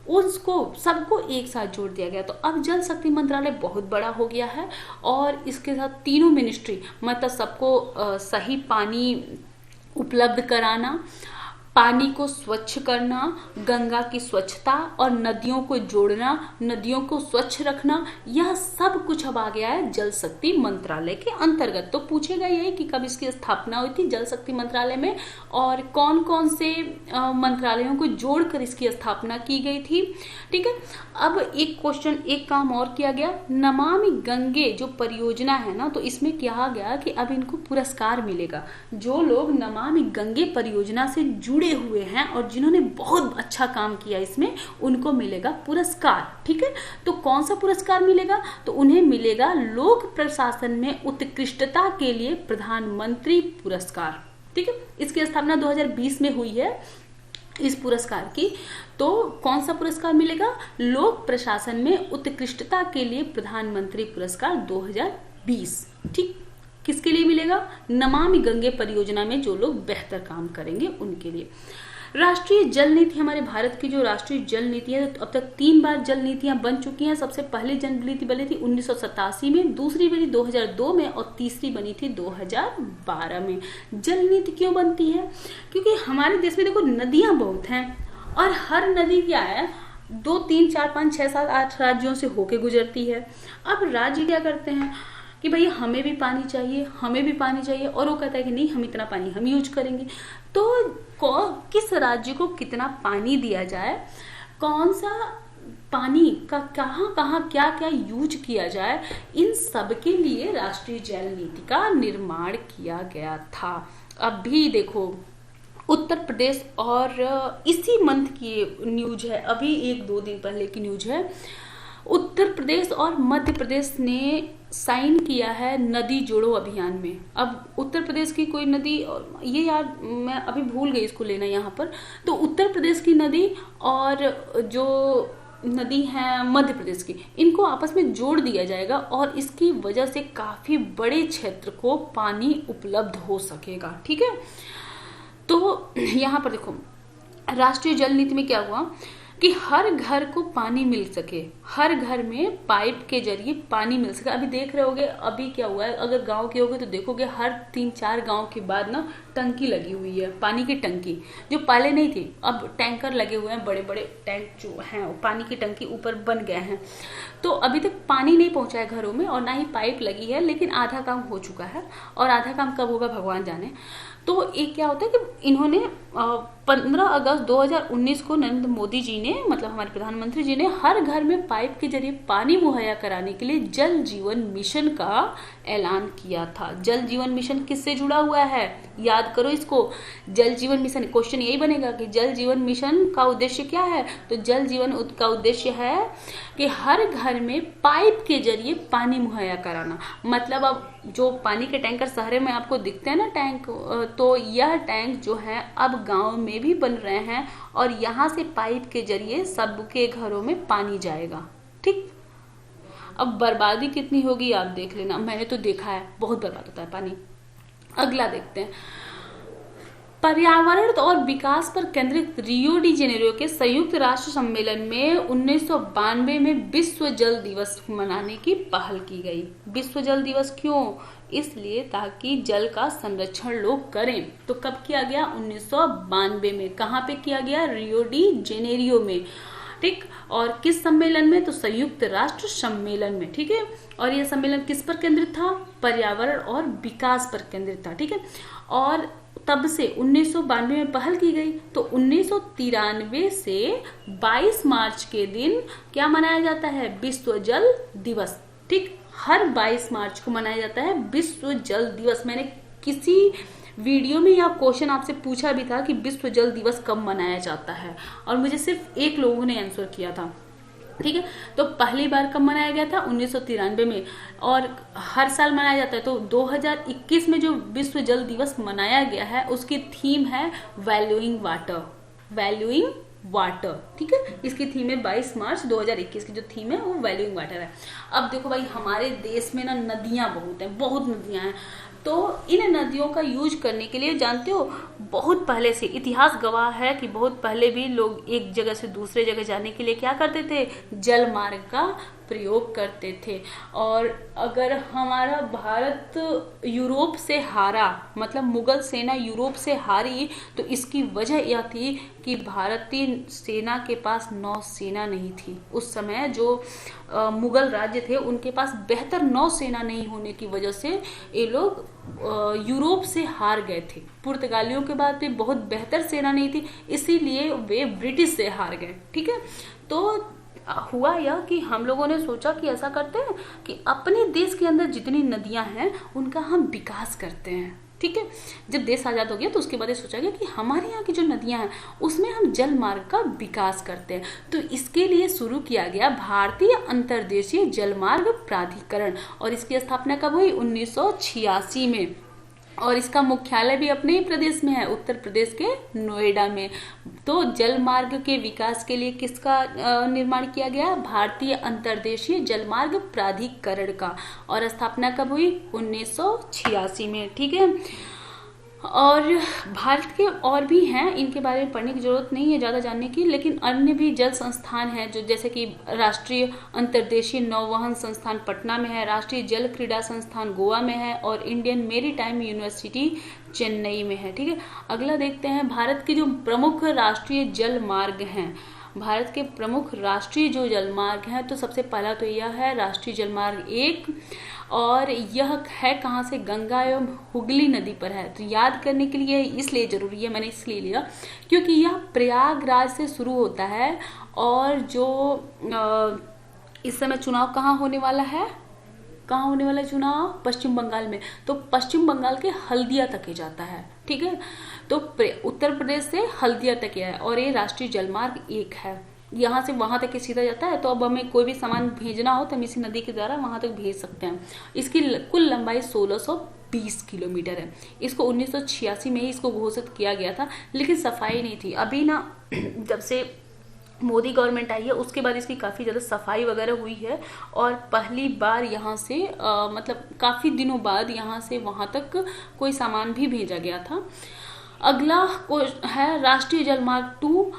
उसको सबको एक साथ जोड़ दिया गया। तो अब जल शक्ति मंत्रालय बहुत बड़ा हो गया है, और इसके साथ तीनों मिनिस्ट्री मतलब सबको सही पानी उपलब्ध कराना, पानी को स्वच्छ करना, गंगा की स्वच्छता और नदियों को जोड़ना, नदियों को स्वच्छ रखना, यह सब कुछ अब आ गया है जल शक्ति मंत्रालय के अंतर्गत। तो पूछेगा यही कि कब इसकी स्थापना हुई थी जल शक्ति मंत्रालय में, और कौन कौन से मंत्रालयों को जोड़कर इसकी स्थापना की गई थी, ठीक है। अब एक क्वेश्चन, एक काम और किया गया, नमामि गंगे जो परियोजना है ना, तो इसमें क्या गया कि अब इनको पुरस्कार मिलेगा। जो लोग नमामि गंगे परियोजना से जुड़े हुए हैं और जिन्होंने बहुत अच्छा काम किया इसमें, उनको मिलेगा पुरस्कार, ठीक है। तो कौन सा पुरस्कार मिलेगा, तो उन्हें मिलेगा लोक प्रशासन में उत्कृष्टता के लिए प्रधानमंत्री पुरस्कार, ठीक है। इसकी स्थापना 2020 में हुई है इस पुरस्कार की। तो कौन सा पुरस्कार मिलेगा, लोक प्रशासन में उत्कृष्टता के लिए प्रधानमंत्री पुरस्कार 2020, ठीक। किसके लिए मिलेगा, नमामि गंगे परियोजना में जो लोग बेहतर काम करेंगे उनके लिए। राष्ट्रीय जल नीति, हमारे भारत की जो राष्ट्रीय जल नीति है, तो अब तक 3 बार जल नीतियां बन चुकी हैं। सबसे पहले जल नीति बनी थी 1987 में, दूसरी बनी 2002 में, और तीसरी बनी थी 2012 में। जल नीति क्यों बनती है, क्योंकि हमारे देश में देखो नदियां बहुत हैं, और हर नदी क्या है 2, 3, 4, 5, 6, 7, 8 राज्यों से होके गुजरती है। अब राज्य क्या करते हैं कि भैया हमें भी पानी चाहिए, हमें भी पानी चाहिए, और वो कहता है कि नहीं हम इतना पानी हम यूज करेंगे। तो किस राज्य को कितना पानी दिया जाए, कौन सा पानी का कहाँ कहाँ क्या क्या यूज किया जाए, इन सब के लिए राष्ट्रीय जल नीति का निर्माण किया गया था। अब भी देखो उत्तर प्रदेश, और इसी मंथ की न्यूज है, अभी 1-2 दिन पहले की न्यूज है, उत्तर प्रदेश और मध्य प्रदेश ने साइन किया है नदी जोड़ो अभियान में। अब उत्तर प्रदेश की कोई नदी, ये यार मैं अभी भूल गई इसको लेना यहाँ पर, तो उत्तर प्रदेश की नदी और जो नदी है मध्य प्रदेश की, इनको आपस में जोड़ दिया जाएगा, और इसकी वजह से काफी बड़े क्षेत्र को पानी उपलब्ध हो सकेगा, ठीक है। तो यहाँ पर देखो राष्ट्रीय जल नीति में क्या हुआ कि हर घर को पानी मिल सके, हर घर में पाइप के जरिए पानी मिल सके। अभी देख रहे होगे अभी क्या हुआ है, अगर गांव के होगे तो देखोगे हर 3-4 गांव के बाद ना टंकी लगी हुई है, पानी की टंकी, जो पहले नहीं थी, अब टैंकर लगे हुए हैं, बड़े बड़े टैंक जो हैं पानी की टंकी ऊपर बन गए हैं। तो अभी तक पानी नहीं पहुंचा है घरों में, और ना ही पाइप लगी है, लेकिन आधा काम हो चुका है, और आधा काम कब होगा भगवान जाने। तो एक क्या होता है कि इन्होंने 15 अगस्त 2019 को नरेंद्र मोदी जी ने, मतलब हमारे प्रधानमंत्री जी ने, हर घर में पाइप के जरिए पानी मुहैया कराने के लिए जल जीवन मिशन का ऐलान किया था। जल जीवन मिशन किससे जुड़ा हुआ है, याद करो इसको। जल जीवन मिशन, क्वेश्चन यही बनेगा कि जल जीवन मिशन का उद्देश्य क्या है। तो जल जीवन का उद्देश्य है कि हर घर में पाइप के जरिए पानी मुहैया कराना। मतलब अब जो पानी के टैंकर शहर में आपको दिखते हैं ना टैंक, तो यह टैंक जो है अब गांव में भी बन रहे हैं और यहाँ से पाइप के जरिए सबके घरों में पानी जाएगा। ठीक, अब बर्बादी कितनी होगी आप देख लेना, मैंने तो देखा है बहुत बर्बाद होता है पानी। अगला देखते हैं, पर्यावरण और विकास पर केंद्रित रियो डी जेनेरियो के संयुक्त राष्ट्र सम्मेलन में 1992 में विश्व जल दिवस मनाने की पहल की गई। विश्व जल दिवस क्यों, इसलिए ताकि जल का संरक्षण लोग करें। तो कब किया गया, 1992 में। कहाँ पे किया गया, रियो डी जेनेरियो में। ठीक, और किस सम्मेलन में, तो संयुक्त राष्ट्र सम्मेलन में। ठीक है, और यह सम्मेलन किस पर केंद्रित था, पर्यावरण और विकास पर केंद्रित था। ठीक है, और तब से 1992 में पहल की गई, तो 1993 से 22 मार्च के दिन क्या मनाया जाता है, विश्व जल दिवस। ठीक, हर 22 मार्च को मनाया जाता है विश्व जल दिवस। मैंने किसी वीडियो में यह क्वेश्चन आपसे पूछा भी था कि विश्व जल दिवस कब मनाया जाता है, और मुझे सिर्फ एक लोगों ने आंसर किया था। ठीक है, तो पहली बार कब मनाया गया था, 1993 में, और हर साल मनाया जाता है। तो 2021 में जो विश्व जल दिवस मनाया गया है उसकी थीम है वैल्यूइंग वाटर, वैल्यूइंग वाटर। ठीक है, इसकी थीम है 22 मार्च 2021 की जो थीम है वो वैल्यूइंग वाटर है। अब देखो भाई, हमारे देश में ना नदियां बहुत हैं, बहुत नदियां हैं। तो इन नदियों का यूज करने के लिए जानते हो, बहुत पहले से इतिहास गवाह है कि बहुत पहले भी लोग एक जगह से दूसरे जगह जाने के लिए क्या करते थे, जल मार्ग का प्रयोग करते थे। और अगर हमारा भारत यूरोप से हारा, मतलब मुगल सेना यूरोप से हारी, तो इसकी वजह यह थी कि भारतीय सेना के पास नौसेना नहीं थी। उस समय जो मुगल राज्य थे उनके पास बेहतर नौसेना नहीं होने की वजह से ये लोग यूरोप से हार गए थे। पुर्तगालियों के बाद भी बहुत बेहतर सेना नहीं थी, इसीलिए वे ब्रिटिश से हार गए। ठीक है, तो हुआ यह कि हम लोगों ने सोचा कि ऐसा करते हैं कि अपने देश के अंदर जितनी नदियां हैं उनका हम विकास करते हैं। ठीक है, जब देश आजाद हो गया तो उसके बाद ये सोचा गया कि हमारे यहाँ की जो नदियां हैं उसमें हम जल मार्ग का विकास करते हैं। तो इसके लिए शुरू किया गया भारतीय अंतर्देशीय जल मार्ग प्राधिकरण, और इसकी स्थापना कब हुई, 1986 में। और इसका मुख्यालय भी अपने ही प्रदेश में है, उत्तर प्रदेश के नोएडा में। तो जल मार्ग के विकास के लिए किसका निर्माण किया गया, भारतीय अंतर्देशीय जल मार्ग प्राधिकरण का, और स्थापना कब हुई, 1986 में। ठीक है, और भारत के और भी हैं, इनके बारे में पढ़ने की जरूरत नहीं है ज़्यादा जानने की, लेकिन अन्य भी जल संस्थान हैं जो, जैसे कि राष्ट्रीय अंतर्देशीय नौवहन संस्थान पटना में है, राष्ट्रीय जल क्रीड़ा संस्थान गोवा में है, और इंडियन मेरीटाइम यूनिवर्सिटी चेन्नई में है। ठीक है, अगला देखते हैं, भारत के जो प्रमुख राष्ट्रीय जल मार्ग हैं। भारत के प्रमुख राष्ट्रीय जो जल मार्ग हैं, तो सबसे पहला तो यह है राष्ट्रीय जल मार्ग 1, और यह है कहाँ से, गंगा एवं हुगली नदी पर है। तो याद करने के लिए इसलिए जरूरी है, मैंने इसलिए लिया क्योंकि यह प्रयागराज से शुरू होता है, और जो इस समय चुनाव कहाँ होने वाला है, कहाँ होने वाला है चुनाव, पश्चिम बंगाल में। तो पश्चिम बंगाल के हल्दिया तक ही जाता है। ठीक है, तो उत्तर प्रदेश से हल्दिया तक है, और ये राष्ट्रीय जलमार्ग 1 है। यहाँ से वहां तक सीधा जाता है, तो अब हमें कोई भी सामान भेजना हो तो हम इसी नदी के द्वारा वहां तक भेज सकते हैं। इसकी कुल लंबाई 1620 किलोमीटर है। इसको 1986 में ही इसको घोषित किया गया था, लेकिन सफाई नहीं थी। अभी ना जब से मोदी गवर्नमेंट आई है उसके बाद इसकी काफ़ी ज़्यादा सफाई वगैरह हुई है, और पहली बार यहाँ से मतलब काफ़ी दिनों बाद यहाँ से वहाँ तक कोई सामान भी भेजा गया था। अगला है राष्ट्रीय जलमार्ग 2,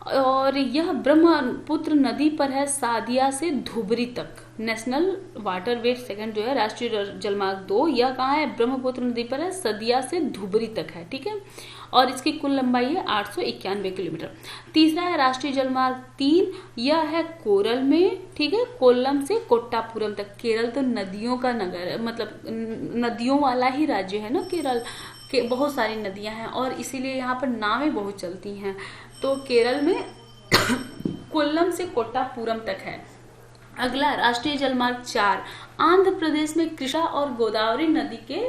और यह ब्रह्मपुत्र नदी पर है, सादिया से धुबरी तक। नेशनल वाटरवे सेकंड जो है राष्ट्रीय जलमार्ग 2, यह कहाँ है, ब्रह्मपुत्र नदी पर है, सदिया से धुबरी तक है। ठीक है, और इसकी कुल लंबाई है 891 किलोमीटर। तीसरा है राष्ट्रीय जलमार्ग 3, यह है कोरल में। ठीक है, कोल्लम से कोट्टापुरम तक। केरल तो नदियों का नगर है, मतलब नदियों वाला ही राज्य है ना केरल। कि बहुत सारी नदियां हैं और इसीलिए यहाँ पर नावें बहुत चलती हैं। तो केरल में कोल्लम से कोट्टापुरम तक है। अगला राष्ट्रीय जलमार्ग 4 आंध्र प्रदेश में कृष्णा और गोदावरी नदी के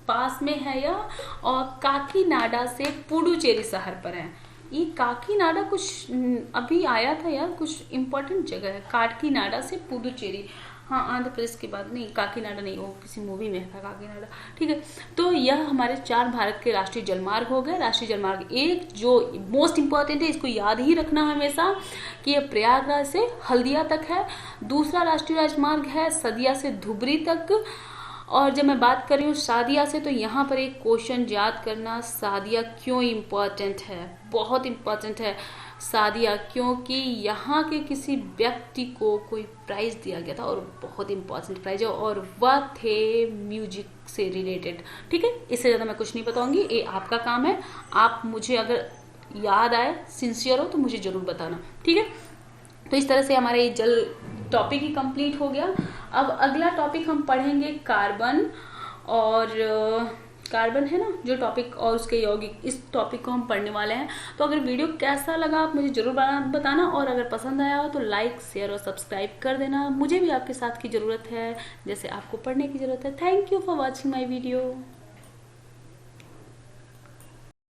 पास में है यह, और काकीनाडा से पुडुचेरी शहर पर है। ये काकीनाडा कुछ अभी आया था यार, कुछ इम्पोर्टेंट जगह है काकीनाडा से पुडुचेरी। हाँ, आंध्र प्रदेश के बाद नहीं, काकीनाडा नहीं, वो किसी मूवी में था काकीनाडा। ठीक है, तो यह हमारे 4 भारत के राष्ट्रीय जलमार्ग हो गए। राष्ट्रीय जलमार्ग 1 जो मोस्ट इंपॉर्टेंट है, इसको याद ही रखना हमेशा कि यह प्रयागराज से हल्दिया तक है। दूसरा राष्ट्रीय राजमार्ग है सदिया से धुबरी तक। और जब मैं बात कर रही हूँ सादिया से, तो यहाँ पर एक क्वेश्चन याद करना, सादिया क्यों इम्पोर्टेंट है, बहुत इम्पोर्टेंट है सादिया, क्योंकि यहाँ के किसी व्यक्ति को कोई प्राइज दिया गया था और बहुत इम्पोर्टेंट प्राइज है, और वह थे म्यूजिक से रिलेटेड। ठीक है, इससे ज़्यादा मैं कुछ नहीं बताऊंगी, ये आपका काम है। आप मुझे अगर याद आए, सिंसियर हो, तो मुझे ज़रूर बताना। ठीक है, तो इस तरह से हमारा ये जल टॉपिक ही कंप्लीट हो गया। अब अगला टॉपिक हम पढ़ेंगे कार्बन, और कार्बन है ना जो टॉपिक, और उसके यौगिक, इस टॉपिक को हम पढ़ने वाले हैं। तो अगर वीडियो कैसा लगा आप मुझे जरूर बताना, और अगर पसंद आया हो तो लाइक, शेयर और सब्सक्राइब कर देना। मुझे भी आपके साथ की ज़रूरत है, जैसे आपको पढ़ने की ज़रूरत है। Thank you for watching my video.